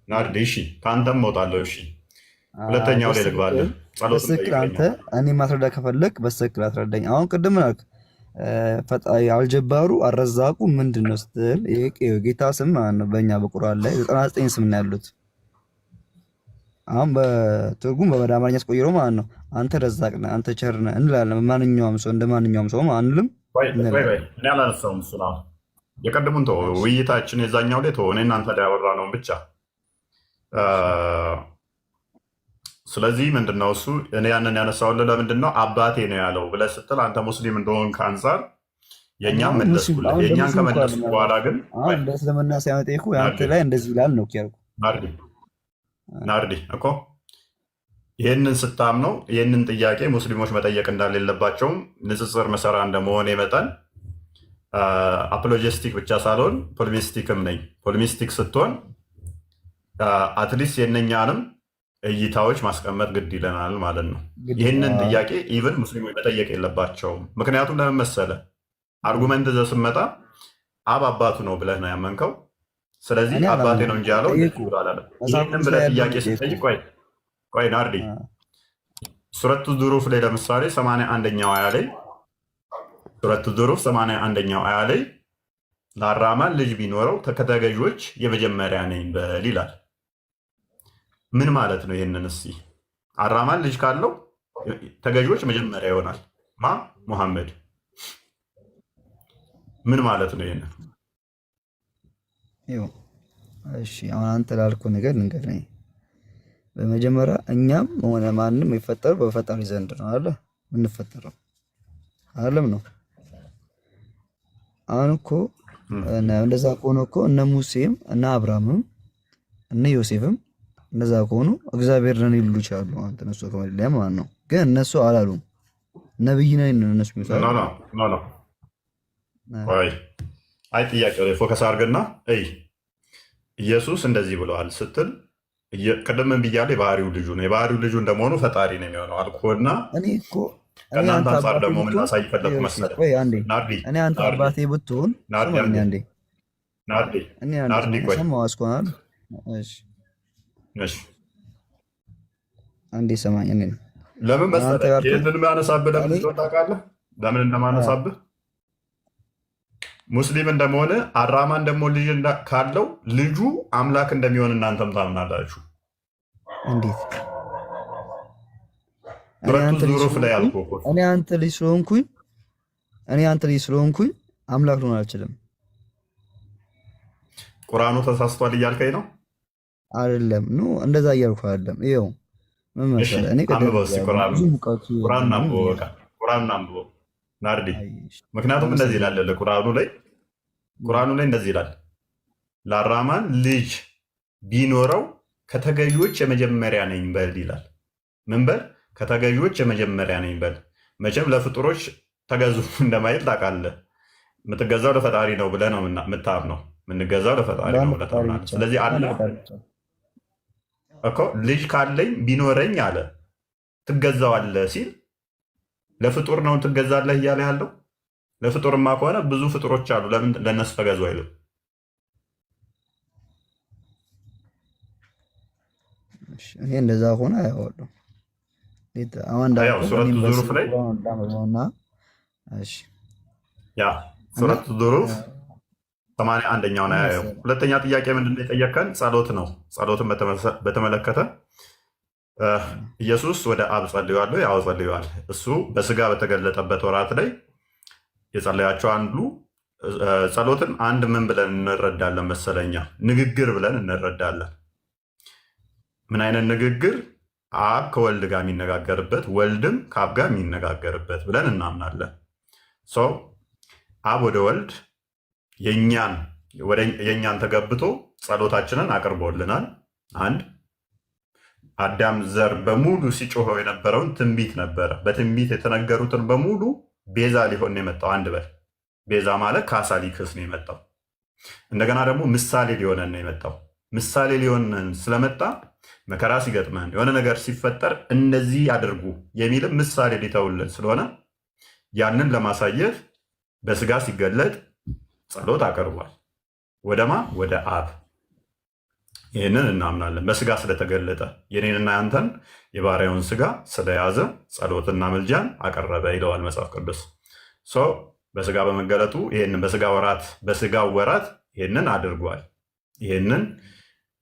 ናርዲ እሺ፣ ከአንተም እወጣለሁ። እሺ፣ ሁለተኛው ላይ ልግባለሁ። በትክክል አንተ እኔ ማስረዳ ከፈለግ በትክክል አስረዳኝ። አሁን ቅድም ናልክ አልጀባሩ አረዛቁ ምንድን ነው ስትል ጌታ ስም ማለት ነው። በእኛ በቁርአን ላይ 99 ስም ነው ያሉት። አሁን በትርጉም በወደ አማርኛ አስቆይረው ማለት ነው። አንተ ረዛቅ ነህ፣ አንተ ቸር ነህ እንላለን። ማንኛውም ሰው እንደ ማንኛውም ሰው አንልም። እኔ አላነሳውም እሱ ነው የቀድሙን ተው፣ ውይይታችን የዛኛው ላይ ተው፣ እኔ እናንተ ላይ ያወራነውን ብቻ። ስለዚህ ምንድነው እሱ እኔ ያንን ያነሳውልህ ለምንድን ነው አባቴ ነው ያለው ብለህ ስትል አንተ ሙስሊም እንደሆንክ አንፃር የእኛም መለስኩልህ። የእኛን ከመለስኩ በኋላ ግን እንደ እስልምና ሳይሆን ጠይቁ አንተ ላይ እንደዚህ ይላል ነው ያልኩ። ናርዲ እኮ ይህንን ስታምነው ይህንን ጥያቄ ሙስሊሞች መጠየቅ እንዳሌለባቸውም ንጽጽር መሰራ እንደመሆኔ መጠን አፖሎጂስቲክ ብቻ ሳልሆን ፖሊሚስቲክም ነኝ። ፖሊሚስቲክ ስትሆን አትሊስት የእነኛንም እይታዎች ማስቀመጥ ግድ ይለናል ማለት ነው። ይህንን ጥያቄ ኢቨን ሙስሊሞች መጠየቅ የለባቸውም። ምክንያቱም ለምን መሰለህ? አርጉመንት ይዘህ ስትመጣ አብ አባቱ ነው ብለህ ነው ያመንከው። ስለዚህ አባቴ ነው እንጂ ያለው አላለም። ይህንን ብለህ ጥያቄ ስትጠይቅ ቆይ ናርዲ ሱረቱ ዙሩፍ ላይ ለምሳሌ 81ኛው አያ ላይ ሱረቱ ዙሩፍ 81ኛው አያ ላይ ለአራማን ልጅ ቢኖረው ከተገዦች የመጀመሪያ ነኝ በል ይላል። ምን ማለት ነው? ይህንን እስኪ አራማን ልጅ ካለው ተገዦች መጀመሪያ ይሆናል። ሙሐመድ ምን ማለት ነው? ይህንን እሺ አሁን አንተ ላልከው ነገር ንገረኝ። በመጀመሪያ እኛም ሆነ ማንም የሚፈጠረው በፈጣሪ ዘንድ ነው አይደል? የምንፈጠረው አይደለም ነው። አሁን እኮ እንደዛ ከሆነ እኮ እነ ሙሴም እነ አብርሃምም እነ ዮሴፍም እንደዛ ከሆኑ እግዚአብሔር ነን ይሉ ይችላሉ። አንተ እነሱ ከመለያ ማለት ነው። ግን እነሱ አላሉም። ነብይ ነን እነሱ የሚሰሩ አይ ጥያቄው ላይ ፎከስ አድርገና ኢየሱስ እንደዚህ ብለዋል ስትል ቅድም ብያለሁ። የባህሪው ልጁ ነው። የባህሪው ልጁ እንደመሆኑ ፈጣሪ ነው የሚሆነው አልኮና ከእናንተ አንጻር ደግሞ የምናሳይ ፈለኩ መስመር እኔ አንተ አባቴ ብትሆን ናርዲ ቆይ አንዴ ሰማኝ። ለምን መሰለህ ይህንን ማነሳብህ ለምን እንደሆነ ታውቃለህ? ለምን እንደማነሳብህ ሙስሊም እንደመሆነ አራማን ደግሞ ልጅ ካለው ልጁ አምላክ እንደሚሆን እናንተም ታምናላችሁ። እንዴት? ዙሩፍ ላይ አልኩህ እኔ አንተ ልጅ ስለሆንኩኝ አምላክ ልሆን አልችልም። ቁርአኑ ተሳስቷል እያልከኝ ነው? አይደለም ኖ እንደዛ እያልኩ አይደለም። ይኸው ምን መሰለህ እኔ ቁርአን አንብበው ናርዲ። ምክንያቱም እንደዚህ ይላል ቁርአኑ ላይ እንደዚህ ይላል፣ ለአራማን ልጅ ቢኖረው ከተገዢዎች የመጀመሪያ ነኝ በል ይላል። ምን በል? ከተገዢዎች የመጀመሪያ ነኝ በል። መቼም ለፍጡሮች ተገዙ እንደማይል ታውቃለህ። የምትገዛው ለፈጣሪ ነው ብለህ ነው የምታምነው። የምንገዛው ለፈጣሪ ነው ብለህ ታምናለህ። ስለዚህ አለ እኮ ልጅ ካለኝ ቢኖረኝ አለ ትገዛዋለህ ሲል ለፍጡር ነው ትገዛለህ እያለ ያለው። ለፍጡርማ ከሆነ ብዙ ፍጡሮች አሉ፣ ለምን ለነሱ ተገዙ አይሉ? እኔ እንደዛ ሆነ አያወጣው ሱረቱ ዙሩፍ ላይ ሱረቱ ዙሩፍ 81ኛውን አያየው። ሁለተኛ ጥያቄ ምንድን ነው የጠየቀን? ጸሎት ነው። ጸሎትን በተመለከተ ኢየሱስ ወደ አብ ጸልዮአል? ያው ጸልዮአል። እሱ በስጋ በተገለጠበት ወራት ላይ የጸለያቸው አንዱ ጸሎትን አንድ ምን ብለን እንረዳለን መሰለኛ? ንግግር ብለን እንረዳለን። ምን አይነት ንግግር? አብ ከወልድ ጋር የሚነጋገርበት፣ ወልድም ከአብ ጋር የሚነጋገርበት ብለን እናምናለን። አብ ወደ ወልድ የእኛን ተገብቶ ጸሎታችንን አቅርቦልናል። አንድ አዳም ዘር በሙሉ ሲጮኸው የነበረውን ትንቢት ነበረ። በትንቢት የተነገሩትን በሙሉ ቤዛ ሊሆን ነው የመጣው። አንድ በል ቤዛ ማለት ካሳ ሊክስ ነው የመጣው። እንደገና ደግሞ ምሳሌ ሊሆነን ነው የመጣው። ምሳሌ ሊሆነን ስለመጣ መከራ ሲገጥመን የሆነ ነገር ሲፈጠር እንደዚህ አድርጉ የሚልም ምሳሌ ሊተውልን ስለሆነ ያንን ለማሳየት በስጋ ሲገለጥ ጸሎት አቀርቧል። ወደማ ወደ አብ። ይህንን እናምናለን። በስጋ ስለተገለጠ የኔንና ያንተን የባሪያውን ስጋ ስለያዘ ጸሎትና ምልጃን አቀረበ ይለዋል መጽሐፍ ቅዱስ። በስጋ በመገለጡ ይህንን በስጋ ወራት ይህንን አድርጓል። ይህንን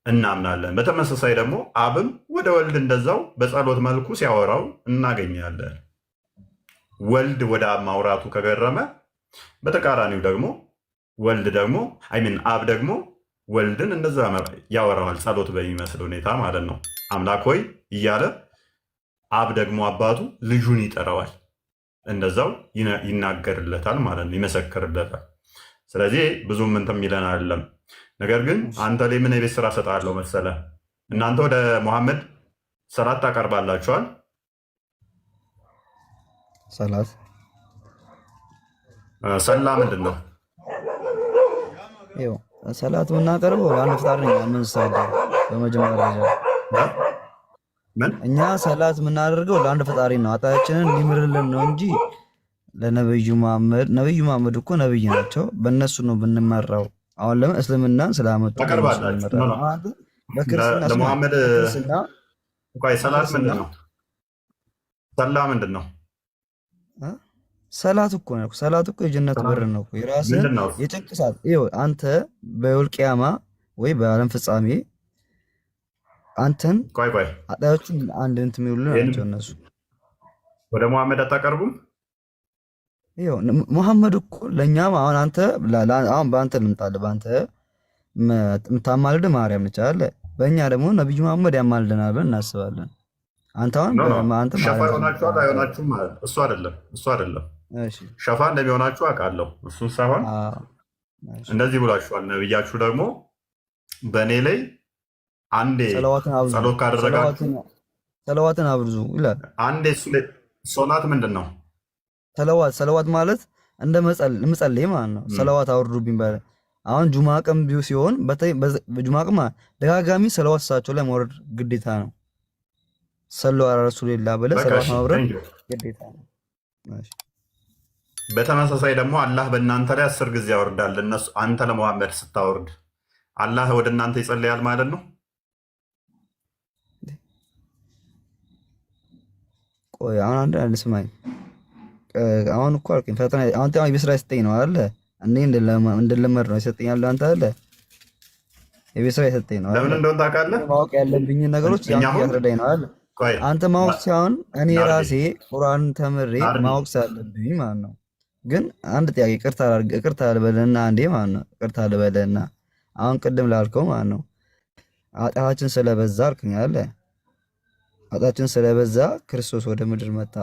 እናምናለን። በተመሳሳይ ደግሞ አብም ወደ ወልድ እንደዛው በጸሎት መልኩ ሲያወራው እናገኛለን። ወልድ ወደ አብ ማውራቱ ከገረመ፣ በተቃራኒው ደግሞ አብ ደግሞ ወልድን እንደዛ ያወራዋል፣ ጸሎት በሚመስል ሁኔታ ማለት ነው። አምላክ ሆይ እያለ አብ ደግሞ አባቱ ልጁን ይጠራዋል፣ እንደዛው ይናገርለታል ማለት ነው፣ ይመሰክርለታል። ስለዚህ ብዙም እንትን የሚለን አይደለም። ነገር ግን አንተ ላይ ምን የቤት ስራ ሰጣለሁ መሰለ? እናንተ ወደ ሙሐመድ ሰላት ታቀርባላችኋል። ሰላ ምንድን ነው? ሰላት የምናቀርበው ለአንድ ፍጣሪ ነው የምንሰግደው። በመጀመሪያ ደረጃ እኛ ሰላት የምናደርገው ለአንድ ፈጣሪ ነው፣ ኃጢአታችንን ሊምርልን ነው እንጂ ለነብዩ መሐመድ እኮ ነብይ ናቸው፣ በእነሱ ነው ብንመራው። አሁን ለምን እስልምናን ስላመጡ ለሙሐመድ ሰላት ምንድን ነው? ሰላ ምንድን ነው? ሰላት እኮ ነው። ሰላት እኮ የጀነት በር ነው። የራስህ የጭንቅ ሰዓት አንተ በየውል ቂያማ ወይ በዓለም ፍጻሜ አንተን ኃጢአቶችን አንድ እንትን የሚውሉ ናቸው እነሱ። ወደ ሙሐመድ አታቀርቡም? ሙሐመድ እኮ ለእኛም አሁን በአንተ ልምጣልህ። በአንተ የምታማልድ ማርያም ነች አለ። በእኛ ደግሞ ነቢዩ መሐመድ ያማልደናል ብለን እናስባለን። አንተ አሁን ሸፋ ሆናችኋል አይሆናችሁም ማለት እሱ አይደለም። ሸፋ እንደሚሆናችሁ አውቃለሁ። እሱን ሳይሆን እንደዚህ ብሏችኋል። ነብያችሁ ደግሞ በእኔ ላይ አንዴ ጸሎት ካደረጋችሁ ሰለዋትን አብርዙ ይላል። አንዴ ሶላት ምንድን ነው? ሰለዋት ማለት እንደ መጸለይ ማለት ነው። ሰለዋት አውርዱብኝ ባለ አሁን ጁማ ቀን ቢው ሲሆን በጁማ ቀን ደጋጋሚ ሰለዋት እሳቸው ላይ ማውረድ ግዴታ ነው። ሰለላሁ ዐላ ረሱሊላህ ብለህ ሰለዋት ማውረድ ግዴታ ነው። በተመሳሳይ ደግሞ አላህ በእናንተ ላይ 10 ጊዜ ያወርዳል። እነሱ አንተ ለሙሐመድ ስታወርድ አላህ ወደ እናንተ ይጸልያል ማለት ነው። ቆይ አሁን አንድ ስማኝ። አሁን እኮ አልከኝ ፈተና አሁን ተማሪ በስራ ይሰጠኝ ነው አይደል? እኔ እንደለመድ ነው ይሰጠኛል። አንተ አይደል የቤት ስራ ይሰጠኝ ነው አይደል? ለምን እንደሆነ ታውቃለህ? ማወቅ ያለብኝ ነገሮች ያስረዳኝ ነው አይደል? አንተ ማወቅ ሳይሆን እኔ ራሴ ቁርአን ተምሬ ማወቅ ሳለብኝ ማለት ነው። ግን አንድ ጥያቄ ይቅርታ ልበልና አንዴ ማለት ነው። ይቅርታ ልበልና አሁን ቅድም ላልከው ማለት ነው ኃጢአታችን ስለበዛ አልከኝ አይደል? ኃጢአታችን ስለበዛ ክርስቶስ ወደ ምድር መጣ።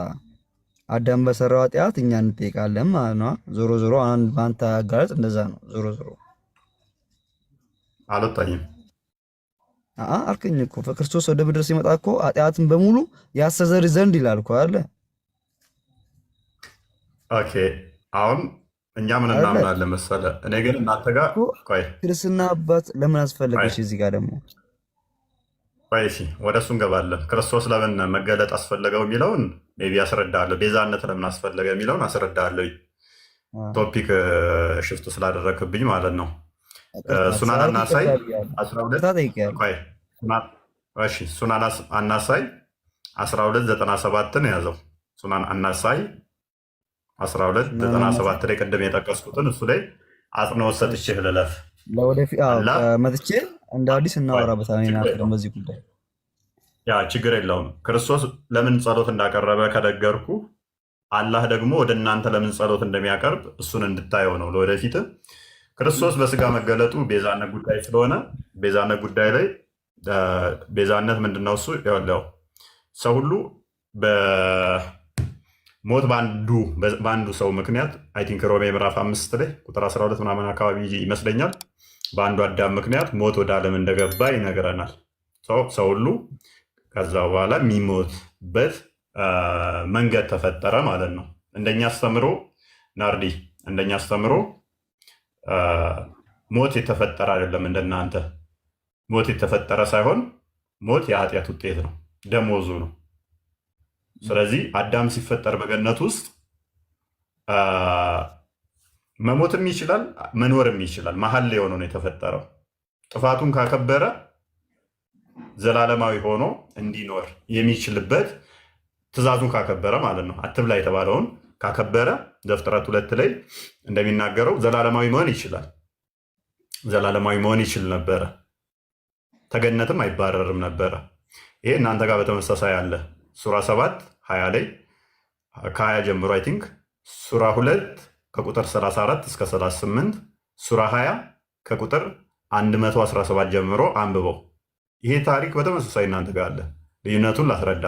አዳም በሰራው ኃጢአት እኛ እንጠይቃለን ማለት ነው። ዞሮ ዞሮ በአንተ አጋለጥ እንደዛ ነው። ዞሮ አልወጣኝም አልከኝ እኮ ክርስቶስ ወደ ምድር ሲመጣ እኮ ኃጢአትን በሙሉ ያስተሰርይ ዘንድ ይላል እኮ አይደል? ኦኬ አሁን እኛ ምን እናምናለን መሰለህ? እኔ ግን እናንተ ጋር ቆይ ክርስትና አባት ለምን አስፈለገሽ? እዚህ ጋር ደግሞ ቆይ እሺ፣ ወደ እሱ እንገባለን። ክርስቶስ ለምን መገለጥ አስፈለገው የሚለውን ሜይ ቢ አስረዳለሁ። ቤዛነት ለምን አስፈለገ የሚለውን አስረዳለሁ። ቶፒክ ሽፍት ስላደረክብኝ ማለት ነው። ሱናን አናሳይ 1297ን ያዘው። ሱናን አናሳይ 1297 ላይ ቅድም የጠቀስኩትን እሱ ላይ አጽንኦት ሰጥቼህ ልለፍ። ለወደፊት አላህ መጥቼ እንደ አዲስ እናወራበታለን በዚህ ጉዳይ። ያ ችግር የለውም። ክርስቶስ ለምን ጸሎት እንዳቀረበ ከነገርኩ አላህ ደግሞ ወደ እናንተ ለምን ጸሎት እንደሚያቀርብ እሱን እንድታየው ነው። ለወደፊት ክርስቶስ በስጋ መገለጡ ቤዛነት ጉዳይ ስለሆነ ቤዛነት ጉዳይ ላይ ቤዛነት ምንድነው? እሱ ያለው ሰው ሁሉ በሞት በአንዱ ሰው ምክንያት አይ ቲንክ ሮሜ ምዕራፍ 5 ላይ ቁጥር 12 ምናምን አካባቢ ይመስለኛል በአንዱ አዳም ምክንያት ሞት ወደ ዓለም እንደገባ ይነግረናል። ሰው ሁሉ ከዛ በኋላ የሚሞትበት መንገድ ተፈጠረ ማለት ነው። እንደኛ አስተምሮ ናርዲ፣ እንደኛ አስተምሮ ሞት የተፈጠረ አይደለም። እንደናንተ ሞት የተፈጠረ ሳይሆን ሞት የኃጢአት ውጤት ነው፣ ደሞዙ ነው። ስለዚህ አዳም ሲፈጠር በገነት ውስጥ መሞትም ይችላል መኖርም ይችላል። መሀል ላይ ሆኖ ነው የተፈጠረው። ጥፋቱን ካከበረ ዘላለማዊ ሆኖ እንዲኖር የሚችልበት ትእዛዙን ካከበረ ማለት ነው። አትብላ የተባለውን ካከበረ ዘፍጥረት 2 ላይ እንደሚናገረው ዘላለማዊ መሆን ይችላል። ዘላለማዊ መሆን ይችል ነበረ። ተገነትም አይባረርም ነበረ። ይሄ እናንተ ጋር በተመሳሳይ አለ። ሱራ 7 20 ላይ ከ20 ጀምሮ አይ ቲንክ ሱራ 2 ከቁጥር 34 እስከ 38 ሱራ 20 ከቁጥር 117 ጀምሮ አንብበው። ይሄ ታሪክ በተመሳሳይ እናንተ ጋር አለ። ልዩነቱን ላስረዳ።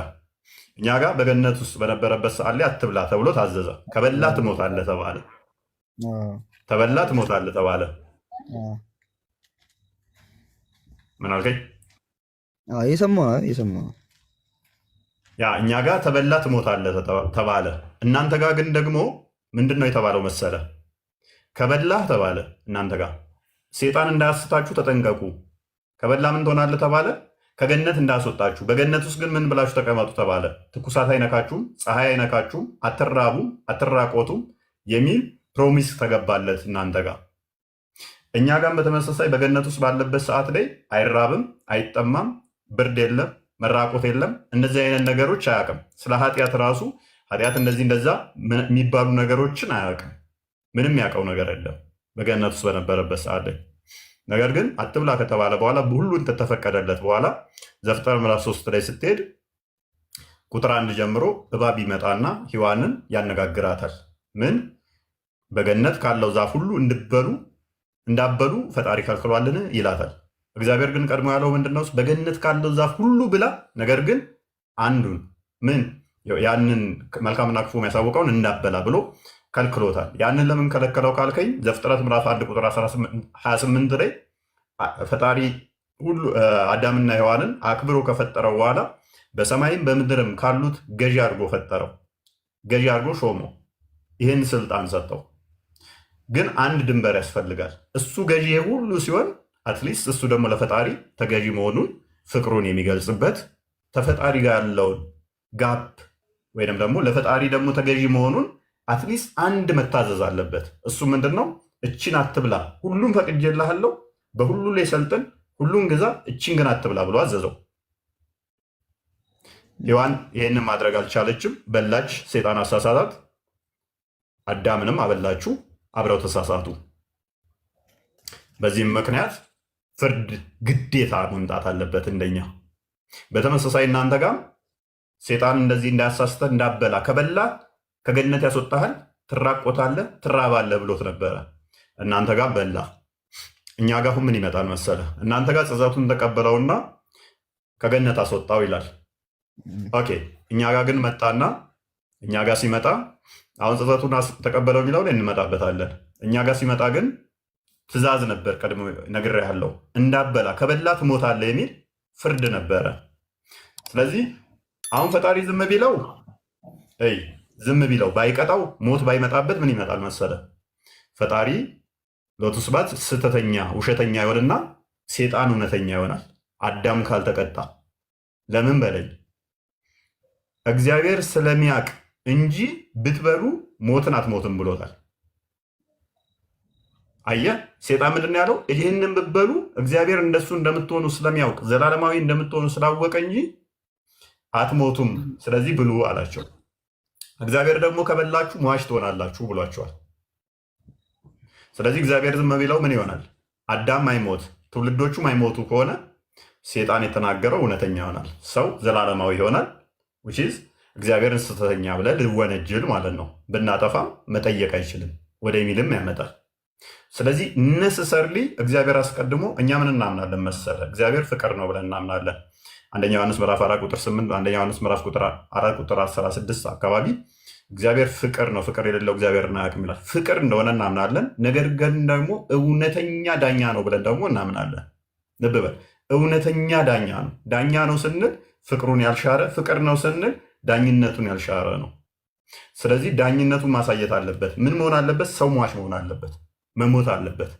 እኛ ጋር በገነት ውስጥ በነበረበት ሰዓት ላይ አትብላ ተብሎ ታዘዘ። ከበላ ትሞታለህ ተባለ። ተበላ ትሞታለህ ተባለ። ምን አልከኝ? የሰማ ያ እኛ ጋር ተበላ ትሞታለህ ተባለ። እናንተ ጋር ግን ደግሞ ምንድን ነው የተባለው መሰለ? ከበላህ ተባለ። እናንተ ጋር ሴጣን እንዳያስታችሁ ተጠንቀቁ። ከበላ ምን ትሆናለህ ተባለ? ከገነት እንዳያስወጣችሁ። በገነት ውስጥ ግን ምን ብላችሁ ተቀመጡ ተባለ? ትኩሳት አይነካችሁም፣ ፀሐይ አይነካችሁም፣ አትራቡም፣ አትራቆቱም የሚል ፕሮሚስ ተገባለት እናንተ ጋር። እኛ ጋር በተመሳሳይ በገነት ውስጥ ባለበት ሰዓት ላይ አይራብም፣ አይጠማም፣ ብርድ የለም፣ መራቆት የለም። እንደዚህ አይነት ነገሮች አያውቅም። ስለ ኃጢአት ራሱ ኃጢአት እንደዚህ እንደዛ የሚባሉ ነገሮችን አያውቅም። ምንም ያውቀው ነገር የለም በገነት ውስጥ በነበረበት ሰዓት ላይ። ነገር ግን አትብላ ከተባለ በኋላ ሁሉን ተፈቀደለት በኋላ ዘፍጥረት ምዕራፍ 3 ላይ ስትሄድ ቁጥር 1 ጀምሮ እባብ ይመጣና ሔዋንን ያነጋግራታል። ምን በገነት ካለው ዛፍ ሁሉ እንዳበሉ ፈጣሪ ከልክሏልን ይላታል። እግዚአብሔር ግን ቀድሞ ያለው ምንድነው? በገነት ካለው ዛፍ ሁሉ ብላ፣ ነገር ግን አንዱን ምን ያንን መልካምና ክፉ የሚያሳውቀውን እንዳበላ ብሎ ከልክሎታል። ያንን ለምን ከለከለው ካልከኝ ዘፍጥረት ምዕራፍ 1 ቁጥር 28 ላይ ፈጣሪ ሁሉ አዳምና ሔዋንን አክብሮ ከፈጠረው በኋላ በሰማይም በምድርም ካሉት ገዢ አድርጎ ፈጠረው። ገዢ አድርጎ ሾመው። ይህን ስልጣን ሰጠው። ግን አንድ ድንበር ያስፈልጋል። እሱ ገዢ ሁሉ ሲሆን አትሊስት እሱ ደግሞ ለፈጣሪ ተገዢ መሆኑን ፍቅሩን የሚገልጽበት ተፈጣሪ ጋር ያለውን ጋፕ ወይም ደግሞ ለፈጣሪ ደግሞ ተገዢ መሆኑን አትሊስት አንድ መታዘዝ አለበት። እሱ ምንድን ነው? እችን አትብላ፣ ሁሉም ፈቅጄልሃለሁ፣ በሁሉ ላይ ሰልጥን፣ ሁሉን ግዛ፣ እችን ግን አትብላ ብሎ አዘዘው። ሔዋን ይህንን ማድረግ አልቻለችም፣ በላች። ሴጣን አሳሳታት። አዳምንም አበላችሁ፣ አብረው ተሳሳቱ። በዚህም ምክንያት ፍርድ ግዴታ መምጣት አለበት እንደኛ። በተመሳሳይ እናንተ ጋር ሴጣን እንደዚህ እንዳያሳስተህ እንዳበላ ከበላ ከገነት ያስወጣሃል፣ ትራቆታለህ፣ ትራባለህ ብሎት ነበረ። እናንተ ጋር በላ። እኛ ጋር ምን ይመጣል መሰለ? እናንተ ጋር ጽዘቱን ተቀበለውና ከገነት አስወጣው ይላል። ኦኬ። እኛ ጋር ግን መጣና እኛ ጋር ሲመጣ አሁን ጽዘቱን ተቀበለው የሚለው ላይ እንመጣበታለን። እኛ ጋር ሲመጣ ግን ትእዛዝ ነበር። ቀድሞ ነግሬሃለሁ፣ እንዳበላ ከበላ ትሞታለህ የሚል ፍርድ ነበረ። ስለዚህ አሁን ፈጣሪ ዝም ቢለው ባይቀጣው ሞት ባይመጣበት ምን ይመጣል መሰለ? ፈጣሪ ሎቱ ስብሐት ስህተተኛ ውሸተኛ ይሆንና ሴጣን እውነተኛ ይሆናል። አዳም ካልተቀጣ ለምን በለኝ። እግዚአብሔር ስለሚያውቅ እንጂ ብትበሉ ሞትን አትሞትም ብሎታል። አየህ፣ ሴጣን ምንድን ነው ያለው? ይህንን ብትበሉ እግዚአብሔር እንደሱ እንደምትሆኑ ስለሚያውቅ ዘላለማዊ እንደምትሆኑ ስላወቀ እንጂ አትሞቱም፣ ስለዚህ ብሉ አላቸው። እግዚአብሔር ደግሞ ከበላችሁ ሟች ትሆናላችሁ ብሏቸዋል። ስለዚህ እግዚአብሔር ዝም ቢለው ምን ይሆናል? አዳም አይሞት ትውልዶቹም አይሞቱ ከሆነ ሴጣን የተናገረው እውነተኛ ይሆናል። ሰው ዘላለማዊ ይሆናል። which is እግዚአብሔርን ስህተተኛ ብለህ ልወነጅል ማለት ነው። ብናጠፋም መጠየቅ አይችልም ወደ ሚልም ያመጣል። ስለዚህ ነሰሰርሊ እግዚአብሔር አስቀድሞ እኛ ምን እናምናለን መሰለ? እግዚአብሔር ፍቅር ነው ብለን እናምናለን። አንደኛ ዮሐንስ ምዕራፍ 4 ቁጥር 8 አንደኛ ዮሐንስ ምዕራፍ 4 ቁጥር 16 አካባቢ እግዚአብሔር ፍቅር ነው፣ ፍቅር የሌለው እግዚአብሔርን አያውቅም ይላል። ፍቅር እንደሆነ እናምናለን። ነገር ግን ደግሞ እውነተኛ ዳኛ ነው ብለን ደግሞ እናምናለን። ልብ በል፣ እውነተኛ ዳኛ ነው። ዳኛ ነው ስንል ፍቅሩን ያልሻረ፣ ፍቅር ነው ስንል ዳኝነቱን ያልሻረ ነው። ስለዚህ ዳኝነቱን ማሳየት አለበት። ምን መሆን አለበት? ሰው ሟች መሆን አለበት፣ መሞት አለበት።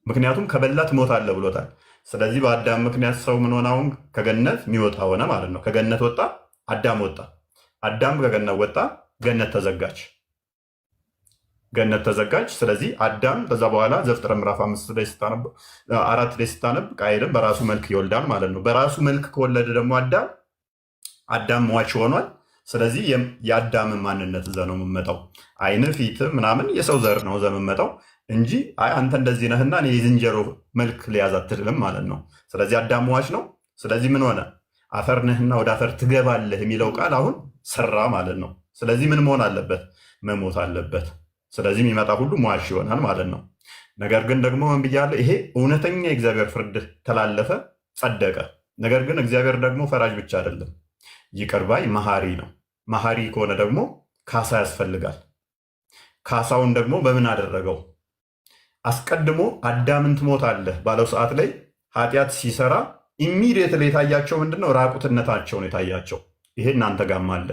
ምክንያቱም ከበላ ትሞታለህ ብሎታል። ስለዚህ በአዳም ምክንያት ሰው ምን ሆነ? አሁን ከገነት የሚወጣ ሆነ ማለት ነው። ከገነት ወጣ፣ አዳም ወጣ። አዳም ከገነት ወጣ፣ ገነት ተዘጋች፣ ገነት ተዘጋች። ስለዚህ አዳም ከዛ በኋላ ዘፍጥረት ምዕራፍ 4 ላይ ስታነብ ቃየልን በራሱ መልክ ይወልዳል ማለት ነው። በራሱ መልክ ከወለደ ደግሞ አዳም ሟች ሆኗል። ስለዚህ የአዳምን ማንነት እዛ ነው የምመጣው። አይን ፊት ምናምን የሰው ዘር ነው እዛ የምመጣው እንጂ አንተ እንደዚህ ነህና እኔ የዝንጀሮ መልክ ሊያዝ አትልም ማለት ነው። ስለዚህ አዳም ሟች ነው። ስለዚህ ምን ሆነ? አፈር ነህና ወደ አፈር ትገባለህ የሚለው ቃል አሁን ሰራ ማለት ነው። ስለዚህ ምን መሆን አለበት? መሞት አለበት። ስለዚህ የሚመጣ ሁሉ ሟች ይሆናል ማለት ነው። ነገር ግን ደግሞ ምን ብያለሁ? ይሄ እውነተኛ የእግዚአብሔር ፍርድ ተላለፈ፣ ጸደቀ። ነገር ግን እግዚአብሔር ደግሞ ፈራጅ ብቻ አይደለም፣ ይቅር ባይ መሐሪ ነው። መሐሪ ከሆነ ደግሞ ካሳ ያስፈልጋል። ካሳውን ደግሞ በምን አደረገው? አስቀድሞ አዳምን ትሞታለህ ባለው ሰዓት ላይ ኃጢአት ሲሰራ ኢሚዲየትሊ የታያቸው ምንድነው? ራቁትነታቸውን የታያቸው። ይሄ እናንተ ጋም አለ።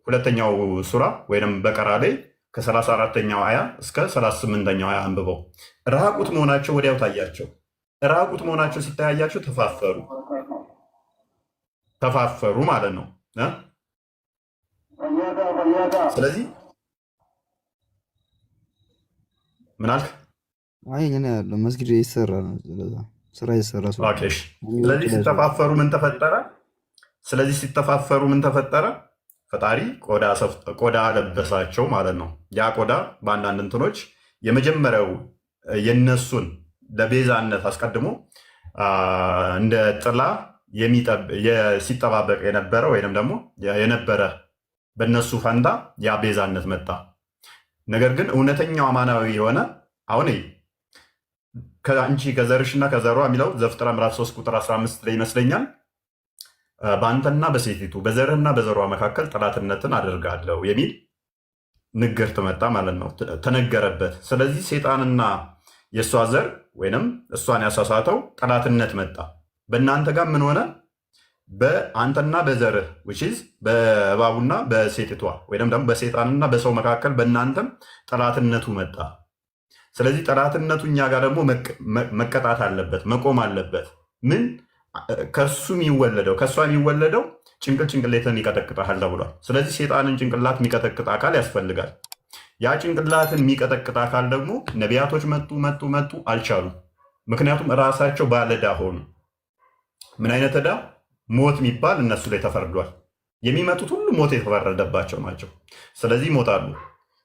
ሁለተኛው ሱራ ወይም በቀራ ላይ ከ34ኛው አያ እስከ 38ኛው አያ አንብበው። ራቁት መሆናቸው ወዲያው ታያቸው። ራቁት መሆናቸው ሲታያቸው ተፋፈሩ ማለት ነው። ስለዚህ ምን አልክ? አይ እኔ ያለው መስጊድ ይሰራ ነው፣ ስራ ይሰራ። ስለዚህ ሲተፋፈሩ ምን ተፈጠረ? ፈጣሪ ቆዳ ለበሳቸው ማለት ነው። ያ ቆዳ በአንዳንድ እንትኖች የመጀመሪያው የነሱን ለቤዛነት አስቀድሞ እንደ ጥላ ሲጠባበቅ የነበረ ወይም ደግሞ የነበረ በነሱ ፈንታ ያ ቤዛነት መጣ። ነገር ግን እውነተኛው አማናዊ የሆነ አሁን ከአንቺ ከዘርሽና ከዘሯ የሚለው ዘፍጥረት ምዕራፍ 3 ቁጥር 15 ላይ ይመስለኛል በአንተና በሴቲቱ በዘርህና በዘሯ መካከል ጠላትነትን አደርጋለሁ የሚል ንግርት መጣ ማለት ነው፣ ተነገረበት። ስለዚህ ሴጣንና የእሷ ዘር ወይንም እሷን ያሳሳተው ጠላትነት መጣ። በእናንተ ጋር ምን ሆነ? በአንተና በዘርህ ዊችዝ በእባቡና በሴቲቷ ወይም ደግሞ በሴጣንና በሰው መካከል በእናንተም ጠላትነቱ መጣ። ስለዚህ ጠላትነቱ እኛ ጋር ደግሞ መቀጣት አለበት፣ መቆም አለበት። ምን ከእሷ የሚወለደው ጭንቅሌትን ይቀጠቅጣል ተብሏል። ስለዚህ ሴጣንን ጭንቅላት የሚቀጠቅጥ አካል ያስፈልጋል። ያ ጭንቅላትን የሚቀጠቅጥ አካል ደግሞ ነቢያቶች መጡ አልቻሉም። ምክንያቱም እራሳቸው ባለዕዳ ሆኑ። ምን አይነት ዕዳ? ሞት የሚባል እነሱ ላይ ተፈርዷል። የሚመጡት ሁሉ ሞት የተፈረደባቸው ናቸው። ስለዚህ ይሞታሉ።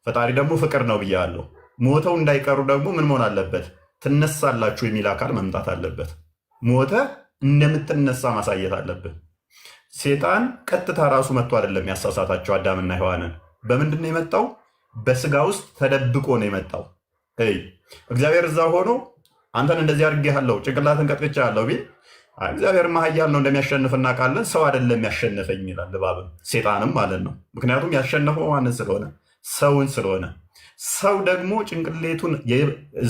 ፈጣሪ ደግሞ ፍቅር ነው ብያለሁ። ሞተው እንዳይቀሩ ደግሞ ምን መሆን አለበት? ትነሳላችሁ የሚል አካል መምጣት አለበት። ሞተ እንደምትነሳ ማሳየት አለብን። ሴጣን ቀጥታ ራሱ መጥቶ አይደለም ያሳሳታቸው አዳምና ሔዋንን። በምንድን ነው የመጣው? በስጋ ውስጥ ተደብቆ ነው የመጣው። እግዚአብሔር እዛ ሆኖ አንተን እንደዚህ አድርጌሃለሁ ጭንቅላትን ቀጥቅጬሃለሁ ቢል እግዚአብሔር ኃያል ነው እንደሚያሸንፍ እናውቃለን። ሰው አይደለም ያሸነፈኝ ይላል እባብም ሴጣንም ማለት ነው። ምክንያቱም ያሸነፈው ማንን ስለሆነ? ሰውን ስለሆነ። ሰው ደግሞ ጭንቅሌቱን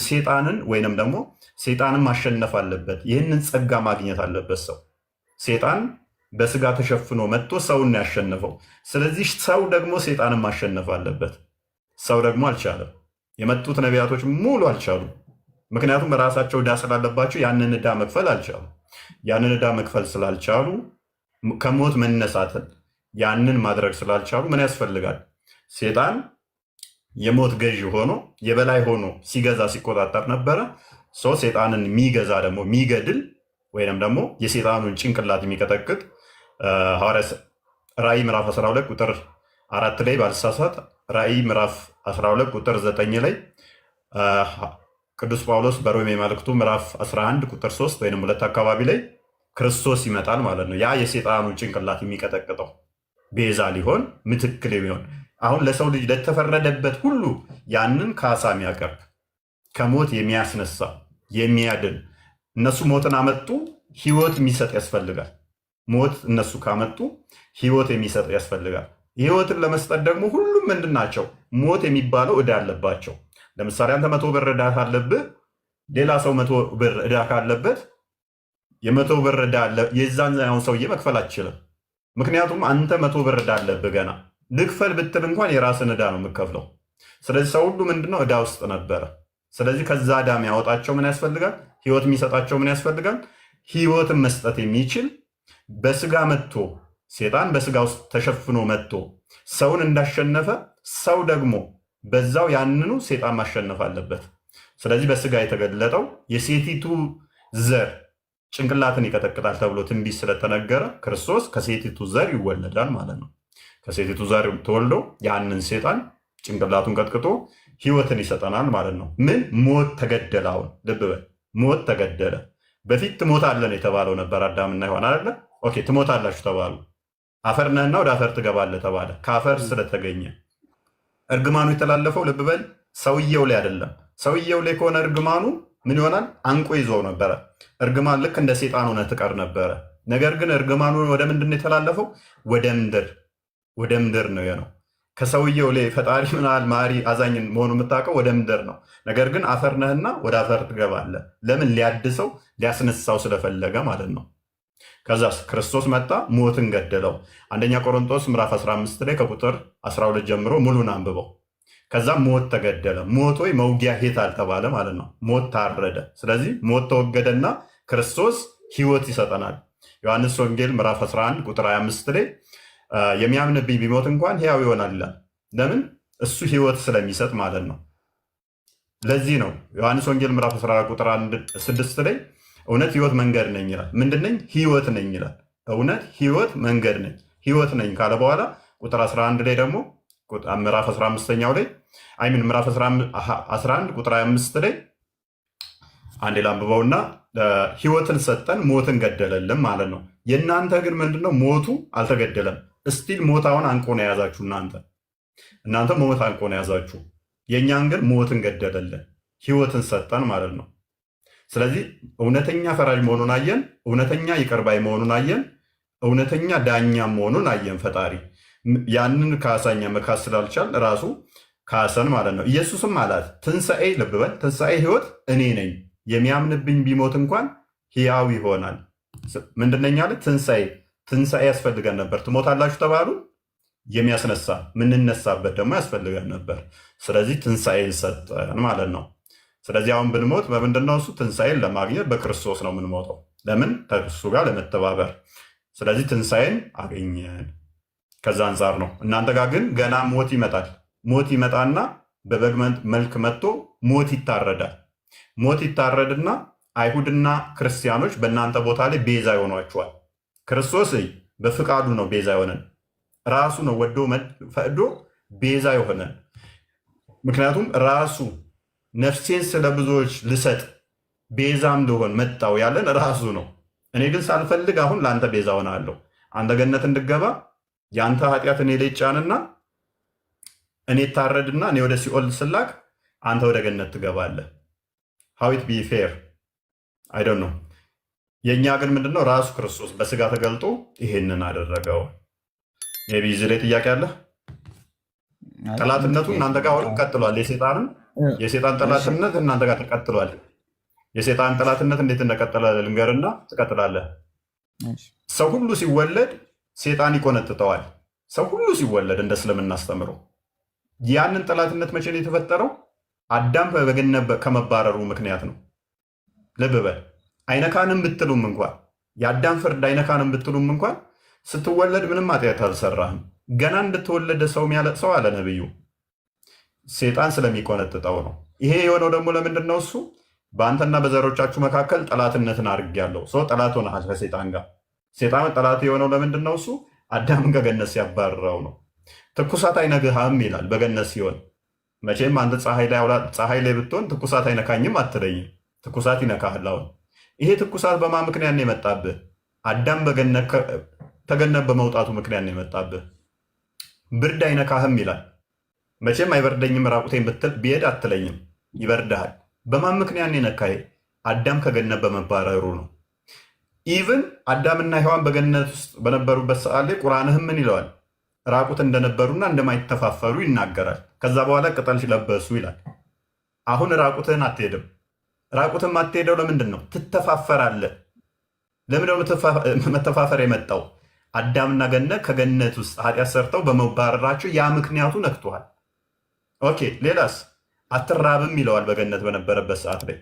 ሴጣንን ወይንም ደግሞ ሴጣንን ማሸነፍ አለበት። ይህንን ጸጋ ማግኘት አለበት ሰው። ሴጣን በስጋ ተሸፍኖ መጥቶ ሰውን ያሸነፈው። ስለዚህ ሰው ደግሞ ሴጣንን ማሸነፍ አለበት። ሰው ደግሞ አልቻለም። የመጡት ነቢያቶች ሙሉ አልቻሉም። ምክንያቱም ራሳቸው ዕዳ ስላለባቸው ያንን ዕዳ መክፈል አልቻሉ። ያንን ዕዳ መክፈል ስላልቻሉ ከሞት መነሳትን ያንን ማድረግ ስላልቻሉ ምን ያስፈልጋል? ሴጣን የሞት ገዢ ሆኖ የበላይ ሆኖ ሲገዛ ሲቆጣጠር ነበረ። ሰው ሴጣንን የሚገዛ ደግሞ የሚገድል ወይም ደግሞ የሴጣኑን ጭንቅላት የሚቀጠቅጥ ራእይ ምዕራፍ 12 ቁጥር 4 ላይ ባልሳሳት ራእይ ምዕራፍ 12 ቁጥር 9 ላይ ቅዱስ ጳውሎስ በሮሜ መልእክቱ ምዕራፍ 11 ቁጥር 3 ወይም 2 አካባቢ ላይ ክርስቶስ ይመጣል ማለት ነው። ያ የሴጣኑ ጭንቅላት የሚቀጠቅጠው ቤዛ ሊሆን ምትክል የሚሆን አሁን ለሰው ልጅ ለተፈረደበት ሁሉ ያንን ካሳ የሚያቀርብ ከሞት የሚያስነሳ የሚያድን። እነሱ ሞትን አመጡ፣ ህይወት የሚሰጥ ያስፈልጋል። ሞት እነሱ ካመጡ ህይወት የሚሰጥ ያስፈልጋል። ህይወትን ለመስጠት ደግሞ ሁሉም ምንድን ናቸው? ሞት የሚባለው ዕዳ አለባቸው። ለምሳሌ አንተ 100 ብር ዕዳ ካለብህ ሌላ ሰው 100 ብር ዕዳ ካለበት የ100 ብር ዕዳ የዛን ሰውዬ መክፈል አትችልም። ምክንያቱም አንተ 100 ብር ዕዳ አለብህ። ገና ልክፈል ብትል እንኳን የራስን ዕዳ ነው የምከፍለው። ስለዚህ ሰው ሁሉ ምንድነው? ዕዳ ውስጥ ነበረ። ስለዚህ ከዛ ዕዳ የሚያወጣቸው ምን ያስፈልጋል? ህይወት የሚሰጣቸው ምን ያስፈልጋል? ህይወትን መስጠት የሚችል በስጋ መጥቶ ሴጣን በስጋ ውስጥ ተሸፍኖ መጥቶ ሰውን እንዳሸነፈ ሰው ደግሞ በዛው ያንኑ ሴጣን ማሸነፍ አለበት። ስለዚህ በስጋ የተገለጠው የሴቲቱ ዘር ጭንቅላትን ይቀጠቅጣል ተብሎ ትንቢት ስለተነገረ ክርስቶስ ከሴቲቱ ዘር ይወለዳል ማለት ነው። ከሴቲቱ ዘር ተወልዶ ያንን ሴጣን ጭንቅላቱን ቀጥቅጦ ህይወትን ይሰጠናል ማለት ነው። ምን ሞት ተገደለ። አሁን ልብ በል፣ ሞት ተገደለ። በፊት ትሞታለን የተባለው ነበር አዳምና ሔዋን አይደለ? ኦኬ ትሞታላችሁ ተባሉ። አፈር ነህና ወደ አፈር ትገባለህ ተባለ። ከአፈር ስለተገኘ እርግማኑ የተላለፈው ልብ በል ሰውየው ላይ አይደለም። ሰውየው ላይ ከሆነ እርግማኑ ምን ይሆናል? አንቆ ይዞ ነበረ። እርግማን ልክ እንደ ሴጣን ሆነ ትቀር ነበረ። ነገር ግን እርግማኑ ወደ ምንድን ነው የተላለፈው? ወደ ምድር። ወደ ምድር ነው የሆነው። ከሰውየው ላይ ፈጣሪ ምናል ማሪ አዛኝ መሆኑ የምታውቀው ወደ ምድር ነው። ነገር ግን አፈር ነህና ወደ አፈር ትገባለህ። ለምን? ሊያድሰው ሊያስነሳው ስለፈለገ ማለት ነው። ከዛስ ክርስቶስ መጣ፣ ሞትን ገደለው። አንደኛ ቆሮንቶስ ምዕራፍ 15 ላይ ከቁጥር 12 ጀምሮ ሙሉን አንብበው። ከዛ ሞት ተገደለ። ሞት ወይ መውጊያ ሄት አልተባለ ማለት ነው። ሞት ታረደ። ስለዚህ ሞት ተወገደና ክርስቶስ ህይወት ይሰጠናል። ዮሐንስ ወንጌል ምዕራፍ 11 ቁጥር 25 ላይ የሚያምንብኝ ቢሞት እንኳን ሕያው ይሆናል ይላል። ለምን? እሱ ህይወት ስለሚሰጥ ማለት ነው። ለዚህ ነው ዮሐንስ ወንጌል ምዕራፍ 14 ቁጥር 6 ላይ እውነት ህይወት መንገድ ነኝ ይላል። ምንድነኝ? ህይወት ነኝ ይላል። እውነት ህይወት መንገድ ነኝ ህይወት ነኝ ካለ በኋላ ቁጥር 11 ላይ ደግሞ ምዕራፍ 15ኛው ላይ አይምን ምዕራፍ 11 ቁጥር 25 ላይ አንዴ ላንብበውና ህይወትን ሰጠን ሞትን ገደለልን ማለት ነው። የእናንተ ግን ምንድነው? ሞቱ አልተገደለም። እስቲል ሞታውን አንቆ ነው የያዛችሁ። እናንተ ሞት አንቆ ነው የያዛችሁ። የእኛን ግን ሞትን ገደለልን፣ ህይወትን ሰጠን ማለት ነው። ስለዚህ እውነተኛ ፈራጅ መሆኑን አየን። እውነተኛ ይቅር ባይ መሆኑን አየን። እውነተኛ ዳኛ መሆኑን አየን። ፈጣሪ ያንን ካሳኛ መካስ ስላልቻል ራሱ ካሰን ማለት ነው። ኢየሱስም አላት ትንሣኤ፣ ልብ በል ትንሣኤ ህይወት እኔ ነኝ፣ የሚያምንብኝ ቢሞት እንኳን ሕያው ይሆናል። ምንድነኛ አለ? ትንሣኤ ያስፈልገን ነበር። ትሞታላችሁ ተባሉ፣ የሚያስነሳ ምንነሳበት ደግሞ ያስፈልገን ነበር። ስለዚህ ትንሣኤን ሰጠን ማለት ነው። ስለዚህ አሁን ብንሞት በምንድን ነው? እሱ ትንሣኤን ለማግኘት በክርስቶስ ነው የምንሞተው። ለምን? ከእሱ ጋር ለመተባበር። ስለዚህ ትንሣኤን አገኘን። ከዛ አንጻር ነው። እናንተ ጋር ግን ገና ሞት ይመጣል። ሞት ይመጣና በበግ መልክ መጥቶ ሞት ይታረዳል። ሞት ይታረድና አይሁድና ክርስቲያኖች በእናንተ ቦታ ላይ ቤዛ ይሆኗቸዋል። ክርስቶስ በፍቃዱ ነው ቤዛ የሆነን። ራሱ ነው ወዶ ፈቅዶ ቤዛ የሆነን። ምክንያቱም ራሱ ነፍሴን ስለ ብዙዎች ልሰጥ ቤዛም ልሆን መጣው ያለን ራሱ ነው። እኔ ግን ሳልፈልግ አሁን ለአንተ ቤዛ ሆናለሁ። አንተ ገነት እንድገባ የአንተ ኃጢአት እኔ ላይ ጫንና እኔ ታረድና እኔ ወደ ሲኦል ስላክ አንተ ወደ ገነት ትገባለህ። ሀዊት ቢ ፌር አይ ዶንት ኖ። የእኛ ግን ምንድነው? ራሱ ክርስቶስ በስጋ ተገልጦ ይሄንን አደረገው። ቢ እዚህ ላይ ጥያቄ አለ? ጠላትነቱ እናንተ ጋር አሁንም ቀጥሏል። የሴጣን ጠላትነት እናንተ ጋር ተቀጥሏል። የሴጣን ጠላትነት እንዴት እንደቀጠለ ልንገርና ትቀጥላለህ። ሰው ሁሉ ሲወለድ ሴጣን ይቆነጥጠዋል። ሰው ሁሉ ሲወለድ እንደ እስልምና አስተምሮ ያንን ጠላትነት መቼ ነው የተፈጠረው? አዳም በገነት ከመባረሩ ምክንያት ነው። ልብ በል። አይነካንም ብትሉም እንኳን የአዳም ፍርድ አይነካንም ብትሉም እንኳን ስትወለድ ምንም ኃጢአት አልሰራህም። ገና እንድትወለደ ሰው የሚያለቅሰው አለ ነብዩ ሴጣን ስለሚቆነጥጠው ነው። ይሄ የሆነው ደግሞ ለምንድን ነው? እሱ በአንተና በዘሮቻችሁ መካከል ጠላትነትን አድርጌያለሁ። ሰው ጠላት ሆነሃል ከሴጣን ጋር። ሴጣን ጠላት የሆነው ለምንድን ነው? እሱ አዳምን ከገነት ሲያባርረው ነው። ትኩሳት አይነግርህም ይላል በገነት ሲሆን። መቼም አንተ ፀሐይ ላይ ብትሆን ትኩሳት አይነካኝም አትለኝም። ትኩሳት ይነካሃል። አሁን ይሄ ትኩሳት በማን ምክንያት ነው የመጣብህ? አዳም ከገነት በመውጣቱ ምክንያት ነው የመጣብህ። ብርድ አይነካህም ይላል። መቼም አይበርደኝም ራቁቴን ብሄድ አትለኝም፣ ይበርድሃል። በማን ምክንያት ነው የነካህ? አዳም ከገነት በመባረሩ ነው። ኢቭን አዳምና ሔዋን በገነት ውስጥ በነበሩበት ሰዓት ላይ ቁርአንህም ምን ይለዋል? ራቁት እንደነበሩና እንደማይተፋፈሩ ይናገራል። ከዛ በኋላ ቅጠል ለበሱ ይላል። አሁን ራቁትህን አትሄድም። ራቁትህን አትሄደው ለምንድን ነው? ትተፋፈራለህ። ለምንድነው መተፋፈር የመጣው? አዳምና ገነት ከገነት ውስጥ ኃጢአት ሰርተው በመባረራቸው ያ ምክንያቱ ነክቶሃል። ኦኬ፣ ሌላስ? አትራብም ይለዋል በገነት በነበረበት ሰዓት ላይ።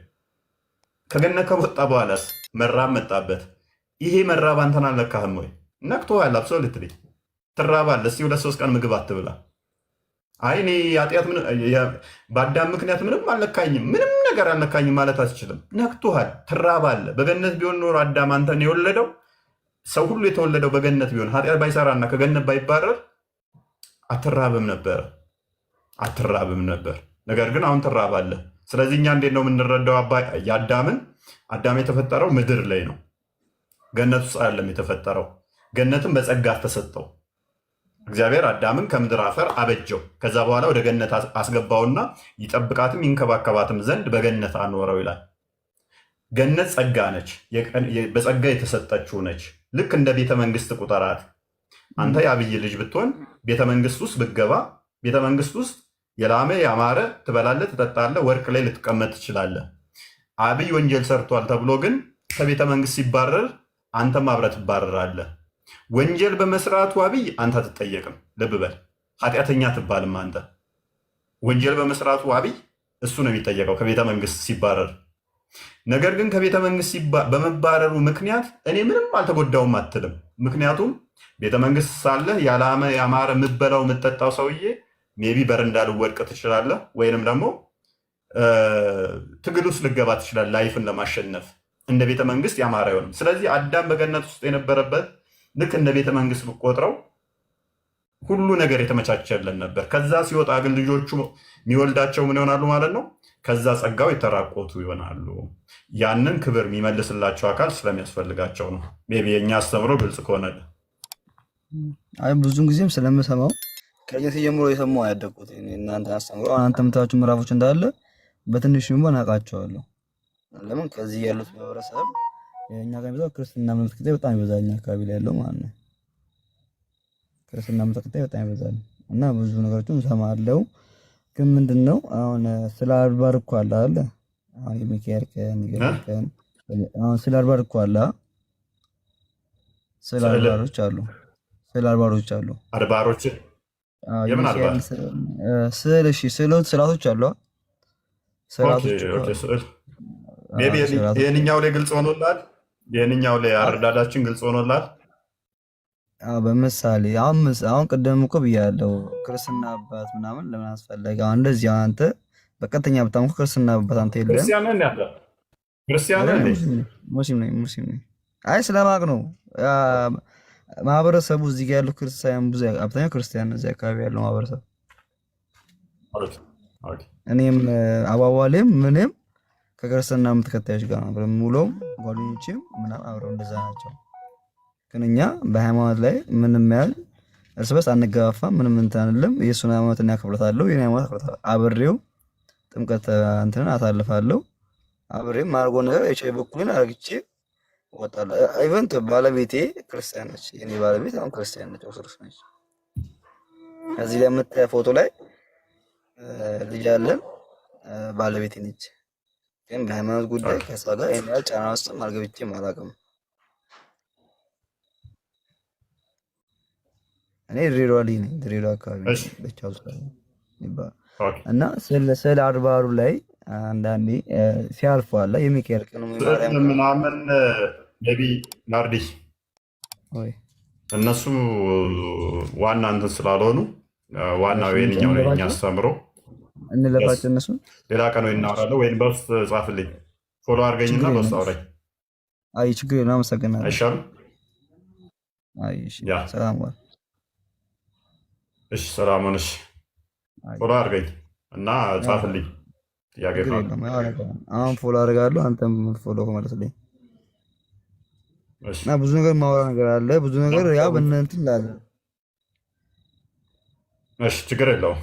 ከገነት ከወጣ በኋላስ መራብ መጣበት። ይሄ መራብ አንተን አልነካህም ወይ? ነክቶሃል። አብሶሉትሊ ትራባለህ። እስኪ 2-3 ቀን ምግብ አትብላ። አይ እኔ በአዳም ምክንያት ምንም አልነካኝም፣ ምንም ነገር አልነካኝም ማለት አትችልም። ነክቶሃል፣ ትራባለህ። በገነት ቢሆን ኖሮ አዳም አንተን የወለደው ሰው ሁሉ የተወለደው በገነት ቢሆን ኃጢአት ባይሰራና ከገነት ባይባረር አትራብም ነበር። ነገር ግን አሁን ትራባለህ። ስለዚህ እኛ እንዴት ነው የምንረዳው? አዳም የተፈጠረው ምድር ላይ ነው፣ ገነት ውስጥ አይደለም የተፈጠረው። ገነትም በጸጋ ተሰጠው። እግዚአብሔር አዳምን ከምድር አፈር አበጀው። ከዛ በኋላ ወደ ገነት አስገባውና ይጠብቃትም ይንከባከባትም ዘንድ በገነት አኖረው ይላል። ገነት ጸጋ ነች፣ በጸጋ የተሰጠችው ነች። ልክ እንደ ቤተ መንግስት ቁጠራት። አንተ የአብይ ልጅ ብትሆን ቤተ መንግስት ውስጥ ብትገባ ቤተ መንግስት ውስጥ የላመ ያማረ ትበላለህ፣ ትጠጣለህ፣ ወርቅ ላይ ልትቀመጥ ትችላለህ። አብይ ወንጀል ሰርቷል ተብሎ ግን ከቤተ መንግስት ሲባረር አንተም አብረህ ትባረራለህ። ወንጀል በመስራቱ አብይ አንተ አትጠየቅም። ልብ በል፣ ኃጢአተኛ አትባልም አንተ። ወንጀል በመስራቱ አብይ እሱ ነው የሚጠየቀው ከቤተ መንግስት ሲባረር። ነገር ግን ከቤተ መንግስት በመባረሩ ምክንያት እኔ ምንም አልተጎዳውም አትልም። ምክንያቱም ቤተ መንግስት ሳለህ ያላመ ያማረ የምበላው የምጠጣው ሰውዬ ሜቢ በረንዳ ልወድቅ ትችላለህ፣ ወይንም ደግሞ ትግል ውስጥ ልገባ ትችላለህ ላይፍን ለማሸነፍ። እንደ ቤተ መንግስት ያማረ አይሆንም። ስለዚህ አዳም በገነት ውስጥ የነበረበት ልክ እንደ ቤተ መንግስት ብቆጥረው ሁሉ ነገር የተመቻቸለን ነበር። ከዛ ሲወጣ ግን ልጆቹ የሚወልዳቸው ምን ይሆናሉ ማለት ነው? ከዛ ጸጋው የተራቆቱ ይሆናሉ። ያንን ክብር የሚመልስላቸው አካል ስለሚያስፈልጋቸው ነው። ሜይ ቢ የእኛ አስተምሮ ግልጽ ከሆነልህ። አይ ብዙን ጊዜም ስለምሰማው ከዚህ ጀምሮ የሰማው ያደጉት እናንተ አስተምሮ አንተ የምታዩዋቸው ምዕራፎች እንዳለ በትንሹ ቢሆን አውቃቸዋለሁ። ለምን ከዚህ ያሉት ማህበረሰብ የእኛ ጋር የሚበዛው ክርስትና እምነት ተከታይ በጣም ይበዛል። እኛ አካባቢ ላይ ያለው ማለት ነው ክርስትና እምነት ተከታይ በጣም ይበዛል እና ብዙ ነገሮችን እሰማለሁ። ግን ምንድነው አሁን ስለ አድባር እኮ አለ አይደል? አሁን የሚካኤል ቀን አሁን ስለ አድባር እኮ አለ። ስለ አድባሮች አሉ። አድባሮች የምን አድባር? ስዕሎች አሉ። ይህንኛው ላይ ግልጽ ሆኖላል። ይህንኛው ላይ አረዳዳችን ግልጽ ሆኖላል። በምሳሌ አሁን ቅድም እኮ ብያለሁ ክርስትና አባት ምናምን ለምን አስፈለገ? አሁን እንደዚህ አንተ በቀጥተኛ በጣም ክርስትና አባት አንተ የለም ሙስሊም ነኝ። አይ ስለማቅ ነው ማህበረሰቡ እዚህ ጋር ያለው ክርስቲያን ብዙ አብዛኛው ክርስቲያን እዚህ አካባቢ ያለው ማህበረሰብ እኔም አዋዋሌም ምንም ከክርስትና እምነት ተከታዮች ጋር ነው ሙሉም ጓደኞቼም ምናምን አብረው እንደዛ ናቸው። ግን እኛ በሃይማኖት ላይ ምንም ያህል እርስ በርስ አንገባፋም። ምንም እንትን አንልም። የእሱን ሃይማኖት እናከብራታለሁ፣ የኔ ሃይማኖት አከብራታለሁ። አብሬው ጥምቀት እንትንን አሳልፋለሁ። አብሬም ማርጎ ነገር የቻይ በኩልን አርግቼ ወጣለሁ። ኢቨንት ባለቤቴ ክርስቲያን ነች። የኔ ባለቤት አሁን ክርስቲያን ነች፣ ኦርቶዶክስ ነች። እዚህ ላይ የምታየው ፎቶ ላይ ልጅ አለን፣ ባለቤቴ ነች። ግን በሃይማኖት ጉዳይ ከሷ ጋር ይሄን ያህል ጫና ውስጥም አልገብቼም አላውቅም። እኔ ድሬዳዋ ልጅ ነኝ፣ ድሬዳዋ አካባቢ ብቻው ይባላል እና ስለ አድባሩ ላይ አንዳንዴ ሲያልፉ አለ የሚካኤል ቀን ምናምን ነቢ ናርዲ እነሱ ዋና እንትን ስላልሆኑ ዋናው የኛው ላይ እኛ አስተምሮ እንለፋቸው። እነሱ ሌላ ቀን ወይ እናወራለን፣ ወይም በውስጥ ጻፍልኝ፣ ፎሎ አድርገኝና በውስጥ አውራኝ። አይ ችግር የለም፣ አመሰግናለሁ። አይሻልም? አይ እሺ፣ ሰላም ዋል። እሺ፣ ሰላም ሆነሽ ፎሎ አድርገኝ። እና ጻፍልኝ ጥያቄ ችግር ካለ። የለም። አሁን ፎሎ አደርጋለሁ፣ አንተም ፎሎ መልስልኝ እሺ እና ብዙ ነገር ማውራ ነገር አለ። ብዙ ነገር ያው በእንትን ላለ እሺ፣ ችግር የለውም።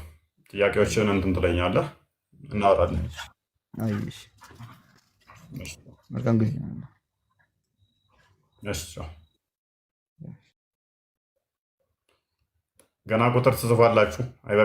ጥያቄዎችን እንትን ትለኛለህ፣ እናወራለን። አይሽ እሺ መልካም ጊዜ። እሺ። ገና ቁጥር ትጽፋላችሁ አይበቃ